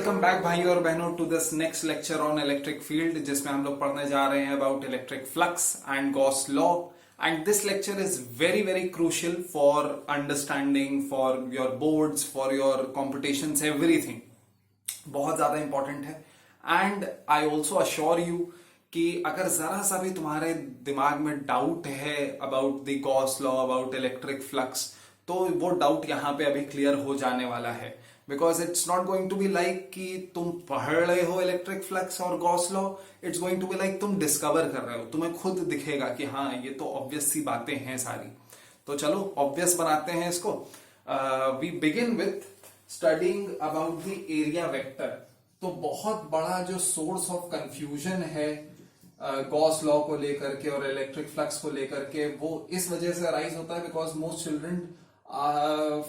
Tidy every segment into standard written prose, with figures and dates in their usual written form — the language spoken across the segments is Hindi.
वेलकम बैक भाई और बहनों to this next lecture on electric field, जिसमें हम लोग पढ़ने जा रहे हैं about electric flux and Gauss law. And this lecture is very very crucial for understanding, for your boards, for your competitions, everything बहुत ज्यादा इंपॉर्टेंट है। And I also assure you कि अगर जरा सा भी तुम्हारे दिमाग में डाउट है about the Gauss law, about electric flux, तो वो डाउट यहाँ पे अभी क्लियर हो जाने वाला है। Because it's not going to be like कि तुम पढ़ रहे हो इलेक्ट्रिक फ्लक्स और Gauss law, it's going to be like तुम डिस्कवर कर रहे हो। तुम्हें खुद दिखेगा कि हाँ ये तो ऑब्वियस सी बातें हैं सारी। तो चलो ऑब्वियस बनाते हैं इसको। We begin with studying about the area vector. तो बहुत बड़ा जो सोर्स ऑफ कंफ्यूजन है गॉस लॉ को लेकर के और इलेक्ट्रिक फ्लक्स को लेकर के, वो इस वजह से अराइज होता है because most children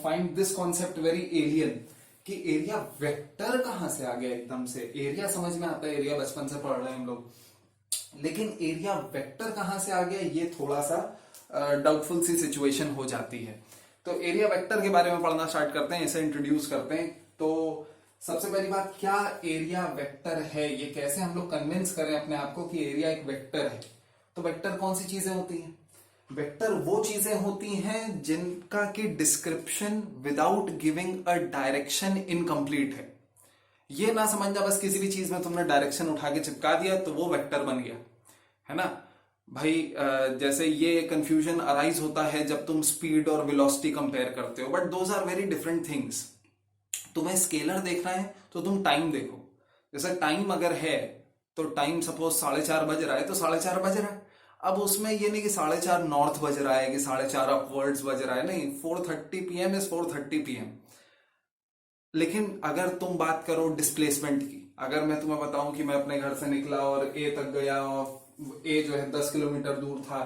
find this concept very alien कि एरिया वेक्टर कहां से आ गया। एकदम से एरिया समझ में आता है, एरिया बचपन से पढ़ रहे हैं हम लोग, लेकिन एरिया वेक्टर कहां से आ गया ये थोड़ा सा डाउटफुल सी सिचुएशन हो जाती है। तो एरिया वेक्टर के बारे में पढ़ना स्टार्ट करते हैं, इसे इंट्रोड्यूस करते हैं। तो सबसे पहली बात, क्या एरिया वेक्टर है, ये कैसे हम लोग कन्विंस करें अपने आप को कि एरिया एक वेक्टर है। तो वेक्टर कौन सी चीजें होती हैं? वेक्टर वो चीजें होती हैं जिनका की description without giving a direction incomplete है। ये ना समझना बस किसी भी चीज में तुमने डायरेक्शन उठा के चिपका दिया तो वो वेक्टर बन गया, है ना भाई। जैसे ये कंफ्यूजन अराइज होता है जब तुम स्पीड और वेलोसिटी कंपेयर करते हो, but those are very different things. तुम्हें स्केलर देखना है तो तुम टाइम देखो। जैसे टाइम अगर है तो टाइम सपोज 4:30 बज रहा है तो 4:30 बज रहा है। अब उसमें ये नहीं कि 4:30 नॉर्थ बज रहा है कि 4:30 अपवर्ड्स बज रहा है, नहीं, 4:30 PM इज 4:30 PM। लेकिन अगर तुम बात करो डिस्प्लेसमेंट की, अगर मैं तुम्हें बताऊं कि मैं अपने घर से निकला और ए तक गया और ए जो है 10 किलोमीटर दूर था,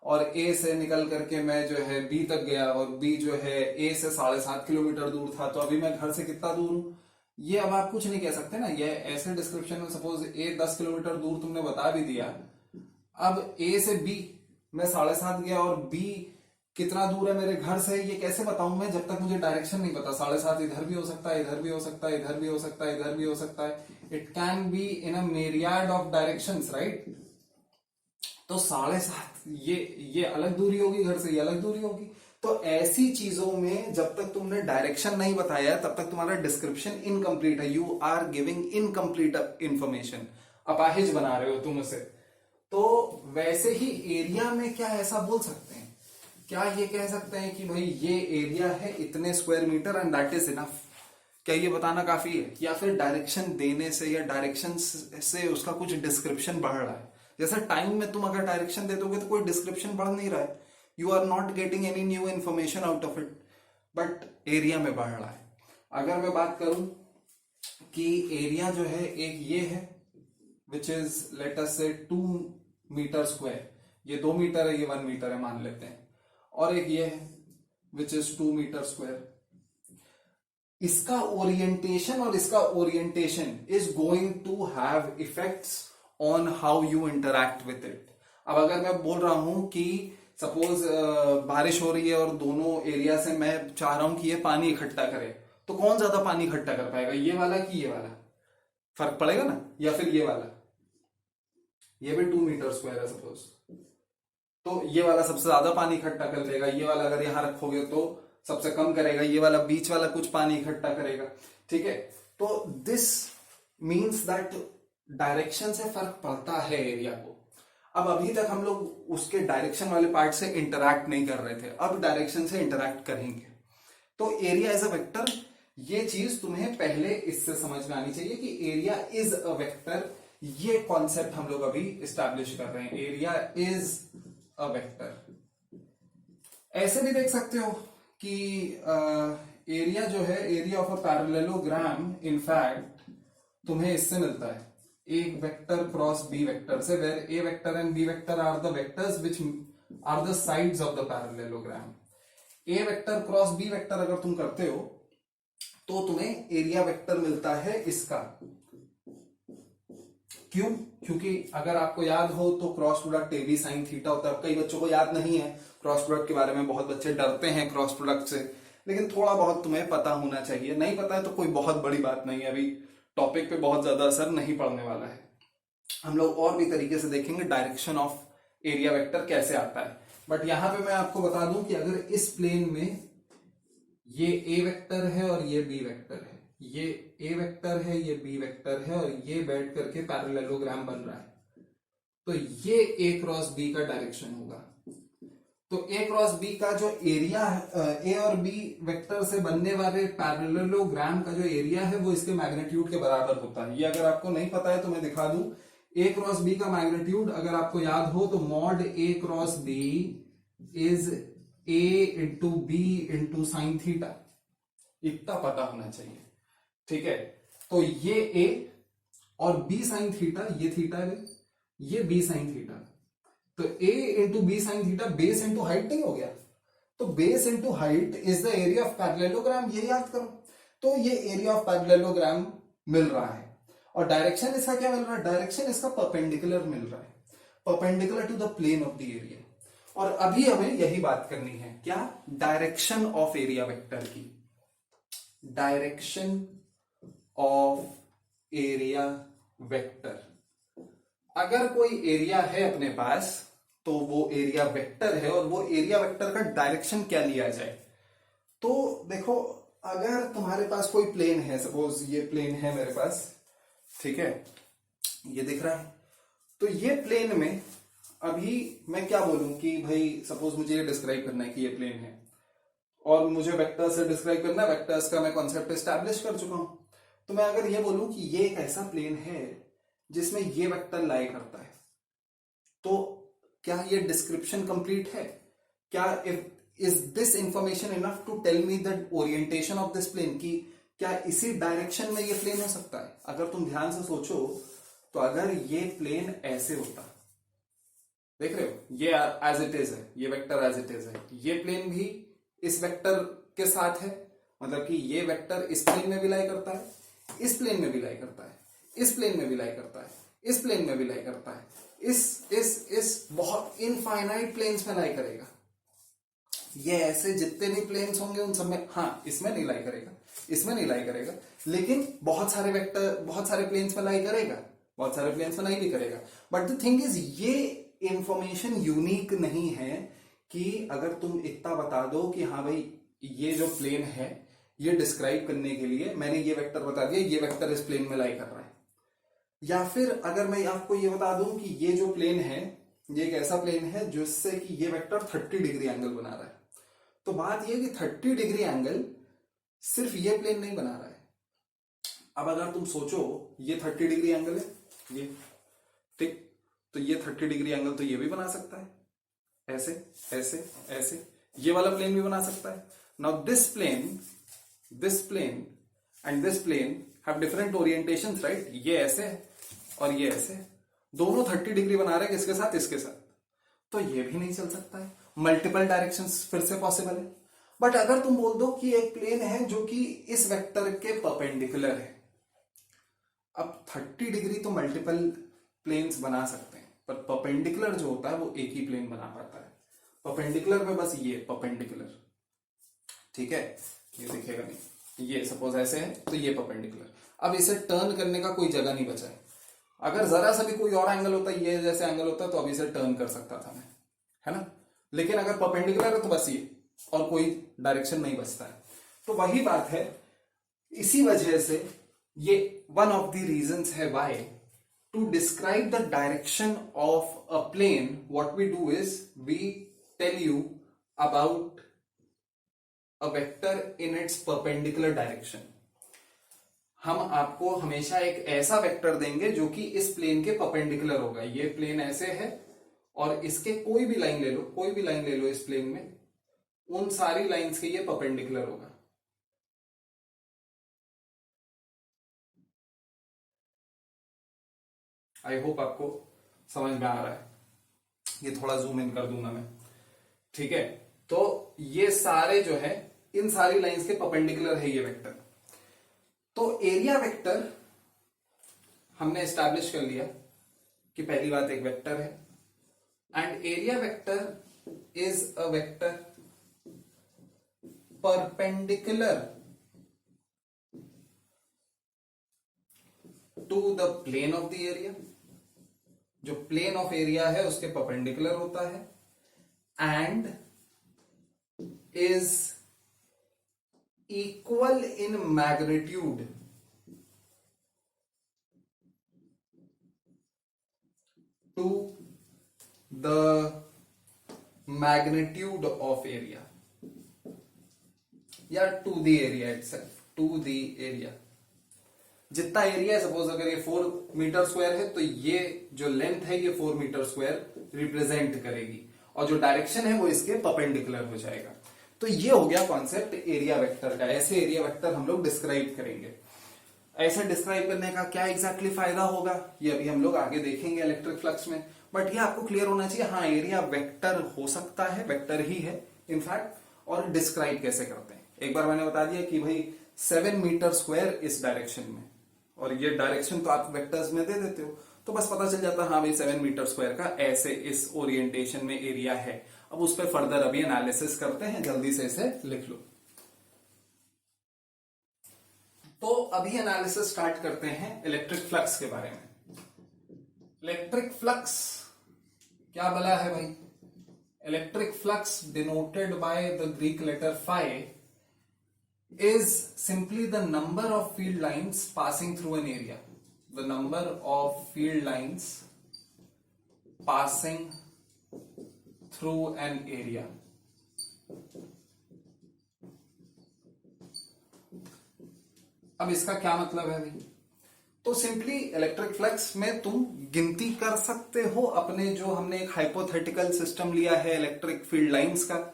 और ए से निकल करके मैं जो है बी तक गया और बी जो है ए से 7.5 किलोमीटर दूर था, तो अभी मैं घर से कितना दूर हूं ये अब आप कुछ नहीं कह सकते ना। ये ऐसे डिस्क्रिप्शन में सपोज ए 10 किलोमीटर दूर तुमने बता भी दिया, अब ए से बी मैं 7.5 गया और बी कितना दूर है मेरे घर से, ये कैसे बताऊं मैं जब तक मुझे डायरेक्शन नहीं पता। 7.5 इधर भी हो सकता है, इधर भी हो सकता है, इधर भी हो सकता है, इधर भी हो सकता है। It can be in a myriad of directions, right. तो 7.5 ये अलग दूरी होगी घर से, ये अलग दूरी होगी। तो ऐसी चीजों में जब तक तुमने डायरेक्शन नहीं बताया तब तक तुम्हारा डिस्क्रिप्शन इनकम्प्लीट है। You are giving incomplete information, अपाहिज बना रहे हो तुम उसे। तो वैसे ही एरिया में क्या ऐसा बोल सकते हैं? क्या ये कह सकते हैं कि भाई ये एरिया है इतने square metre and that is enough? क्या ये बताना काफी है? या फिर डायरेक्शन देने से या डायरेक्शन से उसका कुछ डिस्क्रिप्शन बढ़ रहा है? जैसे टाइम में तुम अगर डायरेक्शन दे दोगे तो कोई डिस्क्रिप्शन बढ़ नहीं रहा है, you are not getting any new information out of it, but area में बढ़ रहा है। अगर मैं बात करूं कि एरिया जो है एक ये है विच इज लेट अस से 2 मीटर स्क्वायर, ये 2 मीटर है, ये 1 मीटर है मान लेते हैं, और एक ये है विच इज 2 मीटर स्क्वायर। इसका ओरिएंटेशन और इसका orientation is going to have effects on how you interact with it. अब अगर मैं बोल रहा हूं कि सपोज बारिश हो रही है और दोनों एरिया से मैं चाह रहा हूं कि ये पानी इकट्ठा करे, तो कौन ज्यादा पानी इकट्ठा कर पाएगा, ये वाला कि ये वाला? फर्क पड़ेगा ना। या फिर ये वाला, ये भी 2 मीटर स्क्वायर है सपोज, तो ये वाला सबसे ज्यादा पानी इकट्ठा कर लेगा, ये वाला अगर यहां रखोगे तो सबसे कम करेगा, ये वाला बीच वाला कुछ पानी इकट्ठा करेगा, ठीक है। तो दिस मीन्स दैट डायरेक्शन से फर्क पड़ता है एरिया को। अब अभी तक हम लोग उसके डायरेक्शन वाले पार्ट से इंटरैक्ट नहीं कर रहे थे, अब डायरेक्शन से इंटरैक्ट करेंगे। तो एरिया एज अ वेक्टर, ये चीज तुम्हें पहले इससे समझ में आनी चाहिए कि एरिया इज अ वेक्टर। ये कॉन्सेप्ट हम लोग अभी इस्टेब्लिश कर रहे हैं, एरिया इज अ वेक्टर। ऐसे भी देख सकते हो कि एरिया जो है, area of a parallelogram in fact तुम्हें इससे मिलता है, एक वेक्टर क्रॉस बी वेक्टर से, where A vector and B vector are the vectors which are the sides of the parallelogram. A vector cross B vector अगर तुम करते हो तो तुम्हें एरिया वेक्टर मिलता है इसका। क्यों? क्योंकि अगर आपको याद हो तो cross product A B sine theta होता है। कई बच्चों को याद नहीं है क्रॉस प्रोडक्ट के बारे में, बहुत बच्चे डरते हैं क्रॉस प्रोडक्ट से, लेकिन थोड़ा बहुत तुम्हें पता होना चाहिए। नहीं पता है तो कोई बहुत बड़ी बात नहीं है, अभी टॉपिक पे बहुत ज्यादा असर नहीं पड़ने वाला है। हम लोग और भी तरीके से देखेंगे डायरेक्शन ऑफ एरिया वेक्टर कैसे आता है। बट यहां पे मैं आपको बता दूं कि अगर इस प्लेन में ये ए वेक्टर है और ये बी वेक्टर है, ये ए वेक्टर है, ये बी वेक्टर है, और ये बैठ करके पैरेललोग्राम बन रहा है, तो ये ए क्रॉस बी का डायरेक्शन होगा। तो ए क्रॉस बी का जो एरिया ए और बी वेक्टर से बनने वाले पैरेललोग्राम का जो एरिया है वो इसके मैग्नीट्यूड के बराबर होता है। ये अगर आपको नहीं पता है तो मैं दिखा दूं, ए क्रॉस बी का मैग्नीट्यूड अगर आपको याद हो तो mod A cross B is A into B into sine theta, इतना पता होना चाहिए। ठीक है, तो ये ए और बी साइन थीटा, ये थीटा है, ये बी साइन थीटा, तो a into B sine theta base into height नहीं हो गया, तो base into height is the area of parallelogram, ये याद करो। तो ये एरिया ऑफ पैरेललोग्राम मिल रहा है, और डायरेक्शन इसका क्या मिल रहा है, डायरेक्शन इसका परपेंडिकुलर मिल रहा है, perpendicular to the plane of the area. और अभी हमें यही बात करनी है, क्या, डायरेक्शन ऑफ एरिया वेक्टर की, डायरेक्शन ऑफ एरिया वेक्टर। अगर कोई एरिया है अपने पास तो वो एरिया वेक्टर है, और वो एरिया वेक्टर का डायरेक्शन क्या लिया जाए। तो देखो, अगर तुम्हारे पास कोई प्लेन है, सपोज ये प्लेन है मेरे पास, ठीक है, ये दिख रहा है, तो ये प्लेन में अभी मैं क्या बोलूं कि भाई सपोज मुझे ये डिस्क्राइब करना है कि ये प्लेन है, और मुझे वेक्टर से डिस्क्राइब करना है, वेक्टर्स का मैं कॉन्सेप्ट एस्टैब्लिश कर चुका हूं। तो मैं अगर ये बोलूं कि ये एक ऐसा प्लेन है जिसमें ये वेक्टर लाई करता है, तो क्या ये डिस्क्रिप्शन कंप्लीट है? क्या is this information enough to tell me the orientation of this plane, की क्या इसी डायरेक्शन में ये प्लेन हो सकता है? अगर तुम ध्यान से सोचो तो अगर ये प्लेन ऐसे होता, देख रहे हो, ये एज इट इज है, ये वेक्टर एज इट इज है, ये प्लेन भी इस वेक्टर के साथ है, मतलब कि ये वेक्टर इस प्लेन में भी लाई करता है, इस प्लेन में भी लाई करता है, इस प्लेन में भी लाई करता है, इस प्लेन में भी लाई करता है, इस बहुत इनफाइनाइट प्लेन्स में लाई करेगा। ये ऐसे जितने भी प्लेन्स होंगे उन सब में, हाँ इसमें नहीं लाई करेगा, इसमें नहीं लाई करेगा, लेकिन बहुत सारे वेक्टर, बहुत सारे प्लेन्स में लाई करेगा, बहुत सारे प्लेन्स में लाई भी करेगा। बट द थिंग इज, ये इंफॉर्मेशन यूनिक नहीं है कि अगर तुम इतना बता दो कि हाँ भाई ये जो प्लेन है, ये डिस्क्राइब करने के लिए मैंने ये वेक्टर बता दिया, ये वेक्टर इस प्लेन में लाई कर रहा है। या फिर अगर मैं आपको ये बता दूं कि ये जो प्लेन है, ये एक ऐसा प्लेन है जिससे कि ये वेक्टर 30 डिग्री एंगल बना रहा है, तो बात ये कि 30 डिग्री एंगल सिर्फ ये प्लेन नहीं बना रहा है। अब अगर तुम सोचो, ये 30 डिग्री एंगल है, ये ठीक, तो ये 30 डिग्री एंगल तो ये भी बना सकता है, ऐसे ऐसे ऐसे, ये वाला प्लेन भी बना सकता है। Now this plane and this plane have different orientations, right? ये ऐसे है और ये ऐसे है, दोनों 30 डिग्री बना रहे हैं, किसके साथ, इसके साथ, तो ये भी नहीं चल सकता है। मल्टीपल डायरेक्शंस फिर से पॉसिबल है। बट अगर तुम बोल दो कि एक प्लेन है जो कि इस वेक्टर के परपेंडिकुलर है, अब 30 डिग्री तो मल्टीपल प्लेन्स बना सकते हैं, पर परपेंडिकुलर जो होता है वो एक ही प्लेन बना पाता है। परपेंडिकुलर में बस ये परपेंडिकुलर, ठीक है, ये दिखेगा नहीं, ये सपोज ऐसे है तो ये परपेंडिकुलर। अब इसे टर्न करने का कोई जगह नहीं बचा है। अगर जरा सा भी कोई और एंगल होता, ये जैसे एंगल होता, तो अब इसे टर्न कर सकता था मैं, है ना? लेकिन अगर परपेंडिकुलर है तो बस ये, और कोई डायरेक्शन नहीं बचता है। तो वही बात है, इसी वजह से ये वन ऑफ द रीजंस है why to describe the direction of a plane what we do is we tell you about a vector in its perpendicular direction. हम आपको हमेशा एक ऐसा वेक्टर देंगे जो कि इस प्लेन के परपेंडिकुलर होगा। ये प्लेन ऐसे है और इसके कोई भी लाइन ले लो, कोई भी लाइन ले लो इस प्लेन में, उन सारी लाइंस के ये परपेंडिकुलर होगा। आई होप आपको समझ में आ रहा है। ये थोड़ा जूम इन कर दूंगा मैं, ठीक है? तो ये सारे जो है, इन सारी लाइंस के परपेंडिकुलर है ये वेक्टर। तो एरिया वेक्टर हमने एस्टैब्लिश कर लिया कि पहली बात एक वेक्टर है, and area vector is a vector perpendicular to the plane of the area, जो प्लेन ऑफ एरिया है उसके परपेंडिकुलर होता है, and is equal in magnitude to the magnitude of area, या to the area itself, to the area. जितना एरिया है, सपोज अगर ये 4 मीटर स्क्वायर है तो ये जो लेंथ है ये 4 मीटर स्क्वायर रिप्रेजेंट करेगी, और जो डायरेक्शन है वो इसके परपेंडिकुलर हो जाएगा। तो ये हो गया कॉन्सेप्ट एरिया वेक्टर का। ऐसे एरिया वेक्टर हम लोग डिस्क्राइब करेंगे। ऐसे डिस्क्राइब करने का क्या एग्जैक्टली फायदा होगा ये अभी हम लोग आगे देखेंगे इलेक्ट्रिक फ्लक्स में, बट ये आपको क्लियर होना चाहिए, हाँ एरिया वेक्टर हो सकता है, वेक्टर ही है इनफैक्ट। और डिस्क्राइब कैसे करते हैं, एक बार मैंने बता दिया कि भाई 7 मीटर स्क्वायर इस डायरेक्शन में, और ये डायरेक्शन तो आप वेक्टर्स में दे देते हो, तो बस पता चल जाता है हाँ भाई 7 मीटर स्क्वायर का ऐसे इस ओरिएंटेशन में एरिया है। अब उस पर फर्दर अभी एनालिसिस करते हैं, जल्दी से इसे लिख लो। तो अभी एनालिसिस स्टार्ट करते हैं इलेक्ट्रिक फ्लक्स के बारे में। इलेक्ट्रिक फ्लक्स क्या बोला है भाई? Electric flux denoted by the Greek letter phi is simply the number of field lines passing through an area. The number of field lines passing through an area. अब इसका क्या मतलब है भाई? तो सिंपली इलेक्ट्रिक फ्लक्स में तुम गिनती कर सकते हो अपने, जो हमने एक हाइपोथेटिकल सिस्टम लिया है इलेक्ट्रिक फील्ड लाइंस का,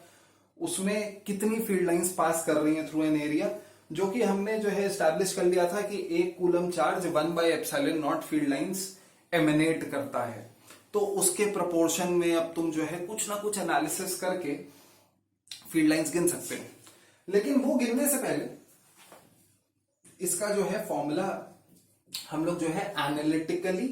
उसमें कितनी फील्ड लाइंस पास कर रही हैं थ्रू एन एरिया, जो कि हमने जो है एस्टैब्लिश कर लिया था कि 1 coulomb charge 1/ε0 field lines emanate करता है। तो उसके प्रोपोर्शन में अब तुम जो है कुछ ना कुछ एनालिसिस करके फील्ड लाइंस गिन सकते हो। लेकिन वो गिनने से पहले इसका जो है फॉर्मूला हम लोग जो है एनालिटिकली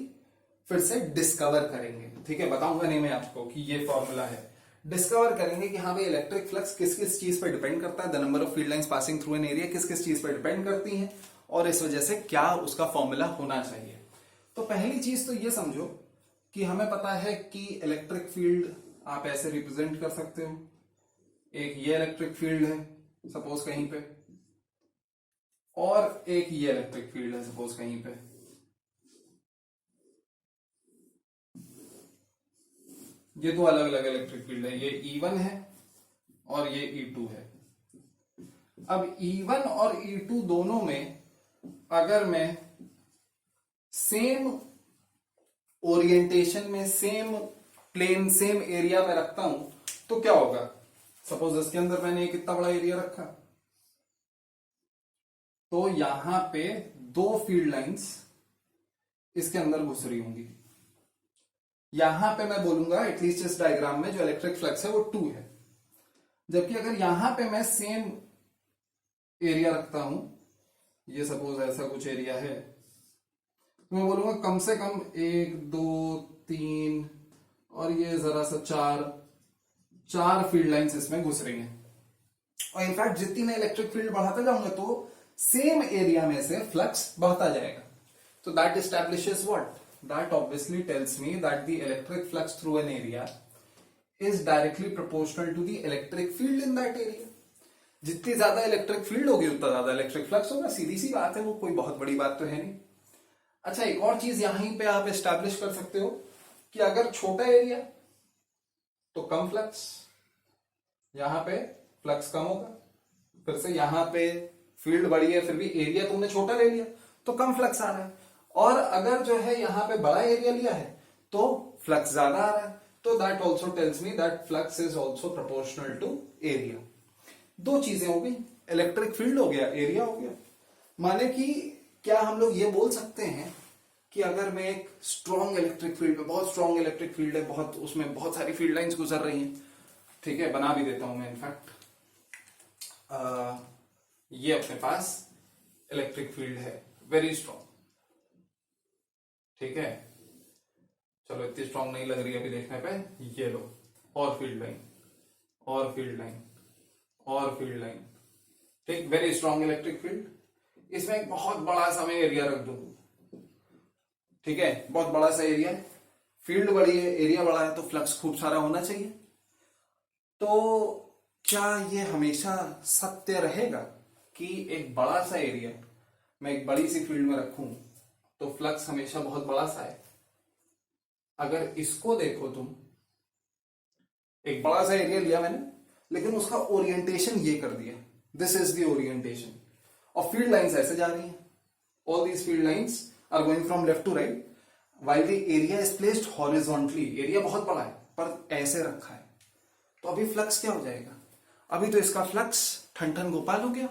फिर से डिस्कवर करेंगे। ठीक है, बताऊंगा नहीं मैं आपको कि ये फॉर्मूला है, डिस्कवर करेंगे कि हाँ भाई इलेक्ट्रिक फ्लक्स किस किस चीज पर डिपेंड करता है, the number of field lines passing through an area किस किस चीज पर डिपेंड करती हैं, और इस वजह से क्या उसका फॉर्मूला होना चाहिए। तो पहली चीज तो ये समझो कि हमें पता है कि इलेक्ट्रिक फील्ड आप ऐसे रिप्रेजेंट कर सकते हो, एक ये इलेक्ट्रिक फील्ड है सपोज कहीं पे, और एक ये इलेक्ट्रिक फील्ड है सपोज कहीं पे। ये दो अलग अलग इलेक्ट्रिक फील्ड है, ये E1 है और ये E2 है। अब E1 और E2 दोनों में अगर मैं सेम ओरिएंटेशन में, सेम प्लेन, सेम एरिया में रखता हूं तो क्या होगा? सपोज इसके अंदर मैंने कितना बड़ा एरिया रखा, तो यहां पे 2 फील्ड लाइंस इसके अंदर घुस रही होंगी। यहां पे मैं बोलूंगा एटलीस्ट इस डायग्राम में जो इलेक्ट्रिक फ्लक्स है वो 2 है, जबकि अगर यहां पे मैं सेम एरिया रखता हूं, ये सपोज ऐसा कुछ एरिया है, तो मैं बोलूंगा कम से कम 1 2 3 और ये जरा सा 4 फील्ड लाइंस इसमें घुस रही हैं। और इनफैक्ट जितनी मैं इलेक्ट्रिक फील्ड बढ़ाता जाऊंगा तो सेम एरिया में से फ्लक्स बढ़ता जाएगा। तो that establishes what? That obviously tells me that the electric flux through an area is directly proportional to the electric field in that area. जितनी ज्यादा इलेक्ट्रिक फील्ड होगी उतना ज्यादा इलेक्ट्रिक फ्लक्स होगा, सीधी सी बात है, वो कोई बहुत बड़ी बात तो है नहीं। अच्छा, एक और चीज यहीं पे आप एस्टैब्लिश कर सकते हो कि अगर छोटा एरिया तो कम फ्लक्स, यहां पे फ्लक्स कम होगा, फिर से यहां पे फील्ड बड़ी है फिर भी एरिया तुमने छोटा ले लिया तो कम फ्लक्स आ रहा है, और अगर जो है यहां पे बड़ा एरिया लिया है तो फ्लक्स ज्यादा आ रहा है। तो that also tells me that flux is also proportional to area. 2 चीजें हो गई, इलेक्ट्रिक फील्ड हो गया, एरिया हो गया। माने कि क्या हम लोग ये बोल सकते हैं कि अगर मैं एक स्ट्रॉन्ग इलेक्ट्रिक फील्ड में, बहुत स्ट्रॉन्ग इलेक्ट्रिक फील्ड है, बहुत उसमें बहुत सारी फील्ड लाइंस गुजर रही हैं, ठीक है, बना भी देता हूं मैं इनफैक्ट, ये अपने पास इलेक्ट्रिक फील्ड है वेरी स्ट्रॉन्ग, ठीक है, चलो इतनी स्ट्रॉन्ग नहीं लग रही है अभी देखने पे, ये लो, और फील्ड लाइन और फील्ड लाइन और फील्ड लाइन, ठीक, वेरी स्ट्रॉन्ग इलेक्ट्रिक फील्ड। इसमें एक बहुत बड़ा सा मैं एरिया रख दूं ठीक है, बहुत बड़ा सा एरिया है, फील्ड बड़ी है, एरिया बड़ा है, तो फ्लक्स खूब सारा होना चाहिए। तो क्या ये हमेशा सत्य रहेगा कि एक बड़ा सा एरिया मैं एक बड़ी सी फील्ड में रखूं तो फ्लक्स हमेशा बहुत बड़ा सा है? अगर इसको देखो तुम, एक बड़ा सा एरिया लिया मैंने, लेकिन उसका ओरिएंटेशन ये कर दिया, दिस इज द ओरिएंटेशन, और फील्ड लाइंस ऐसे जा रही हैं, all these field lines are going from left to right, while the area is placed horizontally, area बहुत बड़ा है पर ऐसे रखा है, तो अभी फ्लक्स क्या हो जाएगा? अभी तो इसका फ्लक्स ठन ठन गोपाल हो गया,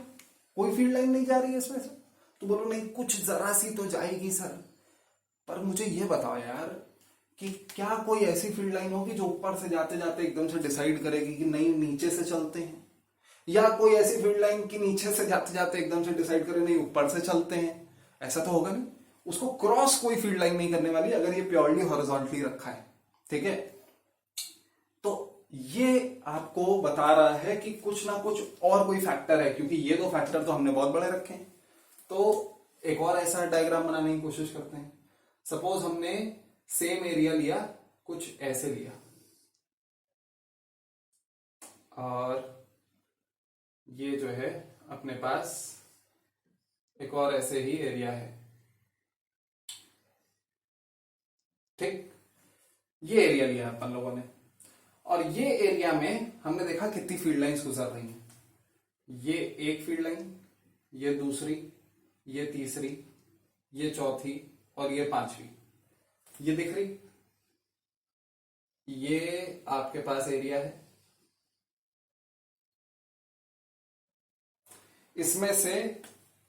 कोई फील्ड लाइन नहीं जा रही है इसमें से। तो बोलो नहीं, कुछ जरा सी तो जाएगी सर, पर मुझे ये बताओ यार कि क्या कोई ऐसी फील्ड लाइन होगी जो ऊपर से जाते जाते एकदम से डिसाइड करेगी कि नहीं नीचे से चलते हैं, या कोई ऐसी फील्ड लाइन की नीचे से जाते जाते एकदम से डिसाइड करे नहीं ऊपर से चलते हैं? ऐसा तो होगा नहीं, उसको क्रॉस कोई फील्ड लाइन नहीं करने वाली अगर ये प्योरली हॉरिजॉन्टली रखा है। ठीक है, तो ये आपको बता रहा है कि कुछ ना कुछ और कोई फैक्टर है, क्योंकि ये दो फैक्टर तो हमने बहुत बड़े रखे हैं। तो एक और ऐसा डायग्राम बनाने की कोशिश करते हैं। सपोज हमने सेम एरिया लिया, कुछ ऐसे लिया, और ये जो है अपने पास एक और ऐसे ही एरिया है। ठीक, ये एरिया लिया अपन लोगों ने, और ये एरिया में हमने देखा कितनी फील्ड लाइंस गुजर रही हैं। ये एक फील्ड लाइन, ये दूसरी, ये तीसरी, ये चौथी, और ये पांचवी, ये दिख रही। ये आपके पास एरिया है, इसमें से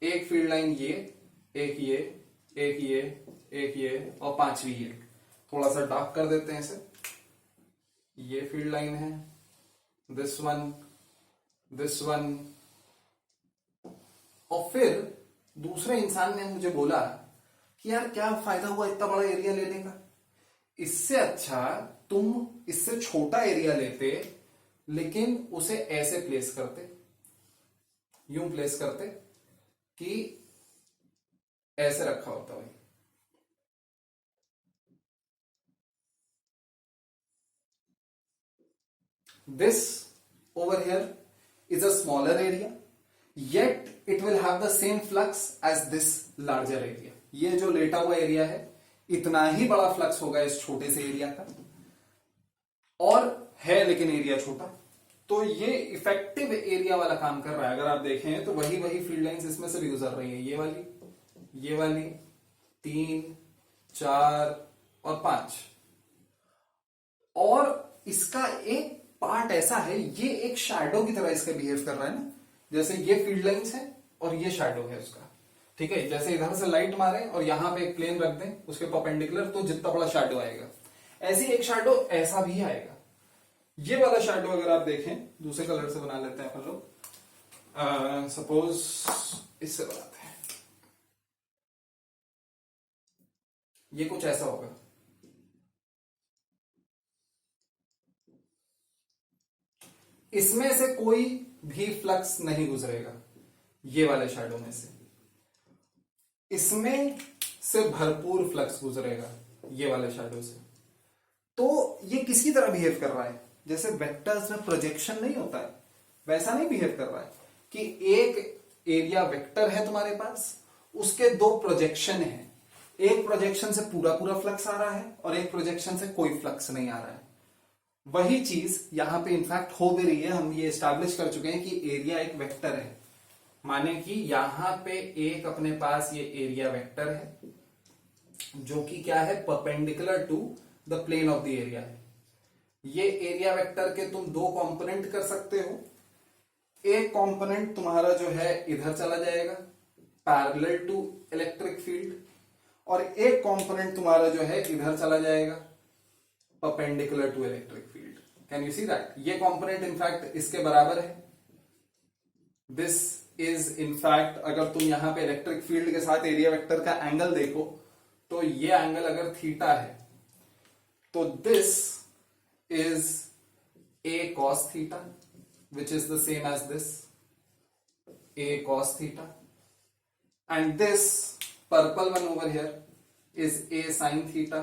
एक फील्ड लाइन ये, एक ये, एक ये, एक ये, और पांचवी ये। थोड़ा सा डार्क कर देते हैं इसे। ये फील्ड लाइन है, दिस वन, दिस वन, और फिर दूसरे इंसान ने मुझे बोला कि यार क्या फायदा हुआ इतना बड़ा एरिया लेने का, इससे अच्छा तुम इससे छोटा एरिया लेते, लेकिन उसे ऐसे प्लेस करते, यूं प्लेस करते कि ऐसे रखा होता भाई। This over here is a smaller area, yet it will have the same flux as this larger area. ये जो लेटा हुआ एरिया है, इतना ही बड़ा फ्लक्स होगा इस छोटे से एरिया का, और है लेकिन एरिया छोटा। तो ये इफेक्टिव एरिया वाला काम कर रहा है। अगर आप देखें तो वही फील्ड लाइंस इसमें से भी गुजर रही है, ये वाली 3, 4 और 5, और इसका एक पार्ट ऐसा है, ये एक शैडो की तरह इसका बिहेव कर रहा है ना, जैसे ये फील्ड लाइंस है और ये शैडो है उसका। ठीक है, जैसे इधर से लाइट मारे और यहां पे एक प्लेन रख दें उसके परपेंडिकुलर, तो जितना बड़ा शैडो आएगा, ऐसे एक शैडो ऐसा भी आएगा। ये वाला शैडो अगर आप देखें, दूसरे कलर से बना लेते हैं अपन लोग, सपोज इससे बनाते हैं, ये कुछ ऐसा होगा। इसमें से कोई भी फ्लक्स नहीं गुजरेगा, ये वाले शैडो में से। इसमें से भरपूर फ्लक्स गुजरेगा, ये वाले शैडो से। तो ये किसकी तरह बिहेव कर रहा है? जैसे वेक्टर्स में प्रोजेक्शन नहीं होता है, वैसा नहीं बिहेव कर रहा है कि एक एरिया वेक्टर है तुम्हारे पास, उसके दो प्रोजेक्शन है, एक प्रोजेक्शन से पूरा फ्लक्स आ रहा है और एक प्रोजेक्शन से कोई फ्लक्स नहीं आ रहा है। वही चीज यहां पे इनफैक्ट हो भी रही है। हम ये एस्टैब्लिश कर चुके हैं कि एरिया एक वेक्टर है, माने कि यहां पे एक अपने पास ये एरिया वेक्टर है जो कि क्या है, perpendicular to the plane of the area है। ये एरिया वेक्टर के तुम दो कंपोनेंट कर सकते हो। एक कंपोनेंट तुम्हारा जो है इधर चला जाएगा पैरेलल टू इलेक्ट्रिक फील्ड, और एक कंपोनेंट तुम्हारा जो है इधर चला जाएगा perpendicular to electric field. Can you see that? ये कंपोनेंट इनफैक्ट इसके बराबर है। दिस इज इनफैक्ट, अगर तुम यहां पे इलेक्ट्रिक फील्ड के साथ एरिया वेक्टर का एंगल देखो तो ये एंगल अगर थीटा है तो this is a cos theta, which is the same as this, a cos theta, and this purple one over here is a sin theta,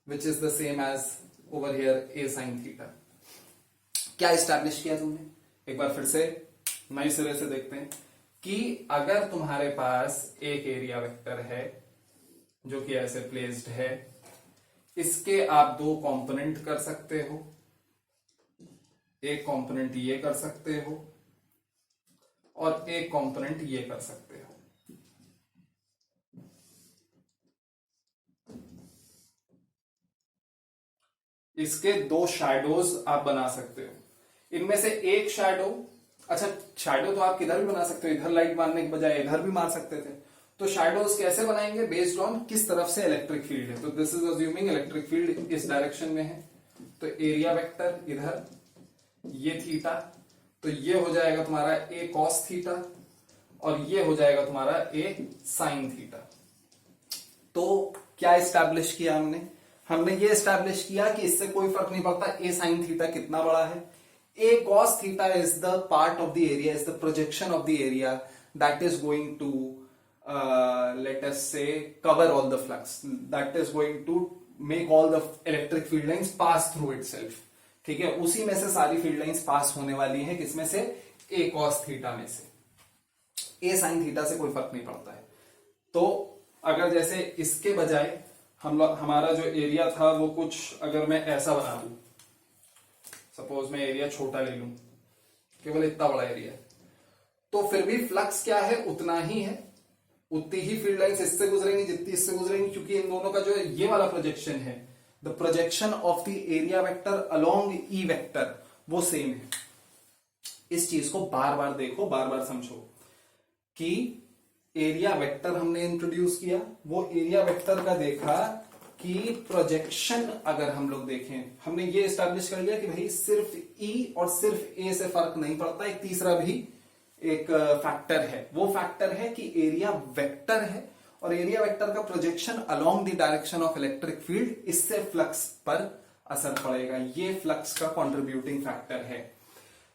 which is the same as over here a sin theta. क्या एस्टैब्लिश किया तुमने? एक बार फिर से नए सिरे से देखते हैं कि अगर तुम्हारे पास एक एरिया वेक्टर है जो कि ऐसे प्लेस्ड है, इसके आप दो कंपोनेंट कर सकते हो, एक कंपोनेंट ये कर सकते हो और एक कंपोनेंट ये कर सकते हो। इसके दो शैडोज आप बना सकते हो। इनमें से एक शैडो, अच्छा शैडो तो आप किधर भी बना सकते हो, इधर लाइट मारने के बजाय इधर भी मार सकते थे। तो शैडोज कैसे बनाएंगे? बेस्ड ऑन किस तरफ से इलेक्ट्रिक फील्ड है। तो this is assuming electric field इस डायरेक्शन में है, तो एरिया वेक्टर इधर, ये थीटा, तो ये हो जाएगा तुम्हारा ए कॉस थीटा और ये हो जाएगा तुम्हारा ए साइन थीटा। तो क्या एस्टैब्लिश किया हमने? हमने ये एस्टैब्लिश किया कि इससे कोई फर्क नहीं पड़ता ए साइन थीटा कितना बड़ा है। A cos theta is the part of the area, is the projection of the area that is going to let us say cover all the flux, that is going to make all the electric field lines pass through itself। ठीक है, उसी में से सारी फील्ड लाइंस पास होने वाली है, किसमें से? ए कॉस थीटा में से। ए साइन थीटा से कोई फर्क नहीं पड़ता है। तो अगर जैसे इसके बजाय हमारा जो एरिया था वो कुछ अगर मैं ऐसा बना लूं, सपोज मैं एरिया छोटा ले लूं, केवल इतना बड़ा एरिया, तो फिर भी फ्लक्स क्या है? उतना ही है, उतनी ही फील्ड लाइंस इससे गुजरेंगी जितनी इससे गुजरेंगी, क्योंकि इन दोनों का जो ये वाला प्रोजेक्शन है, the projection of the area vector along E vector, वो सेम है। इस चीज को बार बार देखो, बार बार समझो कि एरिया वेक्टर हमने इंट्रोड्यूस किया, वो एरिया वेक्टर का देखा कि प्रोजेक्शन अगर हम लोग देखें, हमने ये एस्टैब्लिश कर लिया कि भाई सिर्फ ई और सिर्फ ए से फर्क नहीं पड़ता, एक तीसरा भी एक फैक्टर है। वो फैक्टर है कि एरिया वेक्टर है और एरिया वेक्टर का projection along the direction of electric field, इससे फ्लक्स पर असर पड़ेगा। ये फ्लक्स का कंट्रीब्यूटिंग फैक्टर है।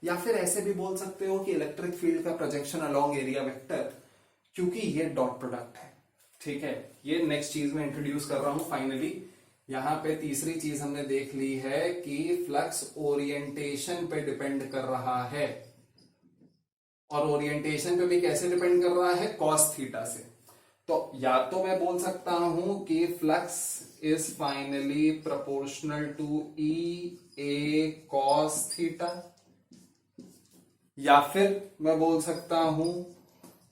या फिर ऐसे भी बोल सकते हो कि इलेक्ट्रिक फील्ड का प्रोजेक्शन अलोंग एरिया वेक्टर, क्योंकि ये डॉट प्रोडक्ट है। ठीक है, ये नेक्स्ट चीज में इंट्रोड्यूस कर रहा हूं। फाइनली यहां पे तीसरी चीज हमने देख ली है कि फ्लक्स ओरिएंटेशन पे डिपेंड कर रहा है, और ओरिएंटेशन पे भी कैसे डिपेंड कर रहा है? कॉस थीटा से। तो या तो मैं बोल सकता हूं कि flux is finally proportional to E A cos theta, या फिर मैं बोल सकता हूं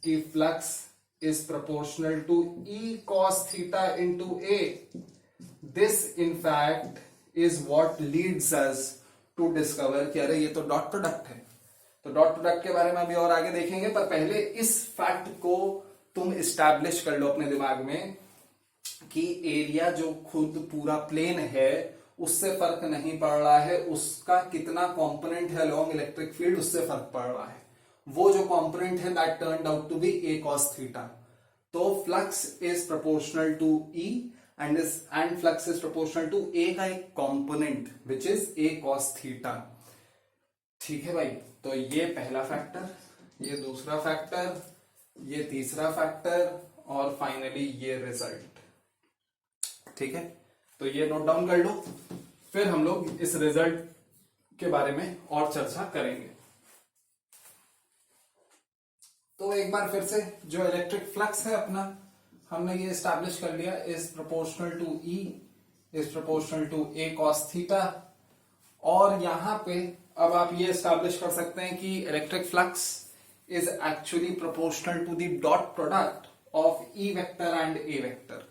कि flux is proportional to E cos theta into A. This in fact is what leads us to discover कि अरे ये तो डॉट प्रोडक्ट है। तो डॉट प्रोडक्ट के बारे में अभी और आगे देखेंगे, पर पहले इस फैक्ट को तुम इस्टेब्लिश कर लो अपने दिमाग में कि एरिया जो खुद पूरा प्लेन है उससे फर्क नहीं पड़ रहा है, उसका कितना कंपोनेंट है अलोंग इलेक्ट्रिक फील्ड उससे फर्क पड़ रहा है। वो जो कंपोनेंट है that turned out to be A cos theta. तो flux is proportional to E and flux is proportional to A का एक component which is A cos theta. ठीक है भाई, तो ये पहला फैक्टर, ये दूसरा फैक्टर, ये तीसरा फैक्टर और फाइनली ये रिजल्ट। ठीक है, तो ये नोट डाउन कर लो, फिर हम लोग इस रिजल्ट के बारे में और चर्चा करेंगे। तो एक बार फिर से जो इलेक्ट्रिक फ्लक्स है अपना, हमने ये एस्टैब्लिश कर लिया, is proportional to E is proportional to A cos theta. और यहां पे अब आप ये एस्टैब्लिश कर सकते हैं कि electric flux is actually proportional to the dot product of E vector and A vector.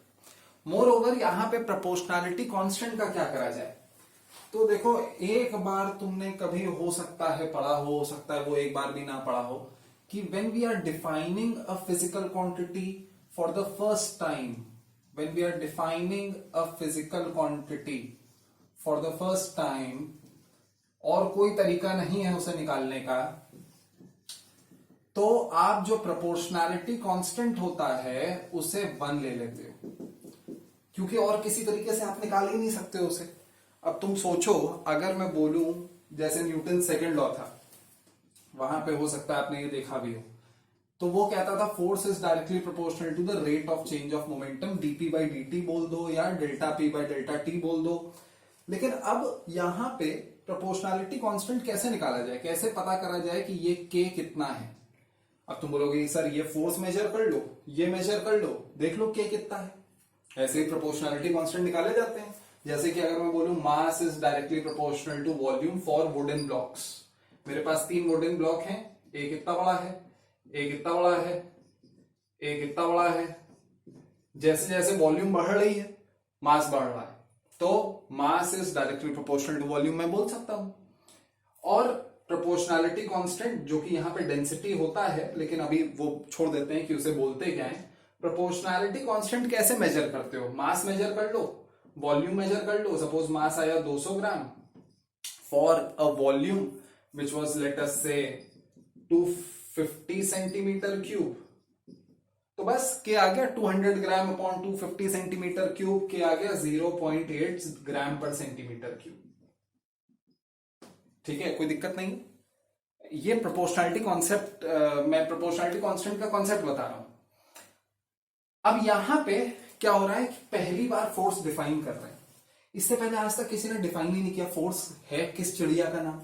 Moreover यहां पे प्रोपोर्शनैलिटी कांस्टेंट का क्या करा जाए? तो देखो, एक बार तुमने कभी हो सकता है पढ़ा हो सकता है वो एक बार भी ना पढ़ा हो कि when we are defining a physical quantity for the first time, when we are defining a physical quantity for the first time, और कोई तरीका नहीं है उसे निकालने का, तो आप जो प्रोपोर्शनैलिटी कांस्टेंट होता है उसे 1 ले लेते हो, क्योंकि और किसी तरीके से आप निकाल ही नहीं सकते उसे। अब तुम सोचो, अगर मैं बोलूं जैसे न्यूटन सेकंड लॉ था, वहां पे हो सकता है आपने ये देखा भी हो, तो वो कहता था force is directly proportional to the rate of change of momentum, dp by dt बोल दो या delta p by delta t बोल दो। लेकिन अब यहां पे प्रोपोर्शनैलिटी कांस्टेंट कैसे निकाला जाए, कैसे पता करा जाए कि ये k कितना है। अब तुम बोलोगे सर ये फोर्स मेजर कर लो, ये मेजर कर लो, देख लो k कितना है। ऐसे ही प्रोपोर्शनैलिटी कांस्टेंट निकाले जाते हैं। जैसे कि अगर मैं बोलूं mass is directly proportional to volume for wooden blocks, मेरे पास 3 वुडन ब्लॉक हैं, एक इतना बड़ा है, एक इतना बड़ा है, एक इतना बड़ा है। जैसे जैसे वॉल्यूम बढ़ रही है मास बढ़ रहा है, तो mass is directly proportional to volume मैं बोल सकता हूं। और प्रोपोर्शनैलिटी कांस्टेंट जो कि यहां पे डेंसिटी होता है, लेकिन अभी वो छोड़ देते हैं कि उसे बोलते क्या है। प्रोपोर्शनैलिटी कांस्टेंट कैसे मेजर करते हो, मास मेजर कर लो, वॉल्यूम मेजर कर लो। सपोज मास आया 200 gram for a volume which was let us से 250 सेंटीमीटर क्यूब, तो बस के आ गया 200 ग्राम अपॉन 250 सेंटीमीटर क्यूब, के आ गया 0.8 ग्राम पर सेंटीमीटर क्यूब। ठीक है, कोई दिक्कत नहीं। ये प्रोपोर्शनैलिटी कॉन्सेप्ट, मैं प्रोपोर्शनैलिटी कांस्टेंट का कॉन्सेप्ट बता रहा हूं। अब यहां पे क्या हो रहा है कि पहली बार फोर्स डिफाइन कर रहे हैं। इससे पहले आज तक किसी ने डिफाइन ही नहीं किया फोर्स है किस चिड़िया का नाम।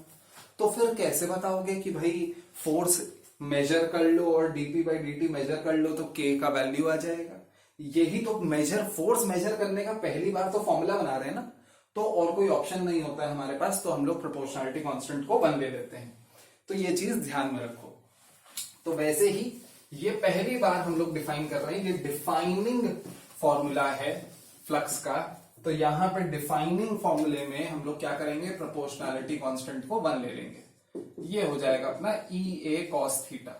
तो फिर कैसे बताओगे कि भाई फोर्स मेजर कर लो और dp बाई dt मेजर कर लो तो k का वैल्यू आ जाएगा। यही तो मेजर, फोर्स मेजर करने का पहली बार तो फॉर्मूला बना रहे हैं ना, तो और कोई ऑप्शन नहीं होता है हमारे पास, तो हम लोग प्रोपोर्शनैलिटी कांस्टेंट को 1 ले लेते हैं। तो ये चीज ध्यान में रखो। तो वैसे ही ये पहली बार हम लोग डिफाइन कर रहे हैं, ये डिफाइनिंग फॉर्मूला है फ्लक्स का। तो यहां पे डिफाइनिंग फॉर्मूले में हम लोग क्या करेंगे, प्रोपोर्शनैलिटी कांस्टेंट को 1 ले लेंगे। ये हो जाएगा अपना EA cos थीटा।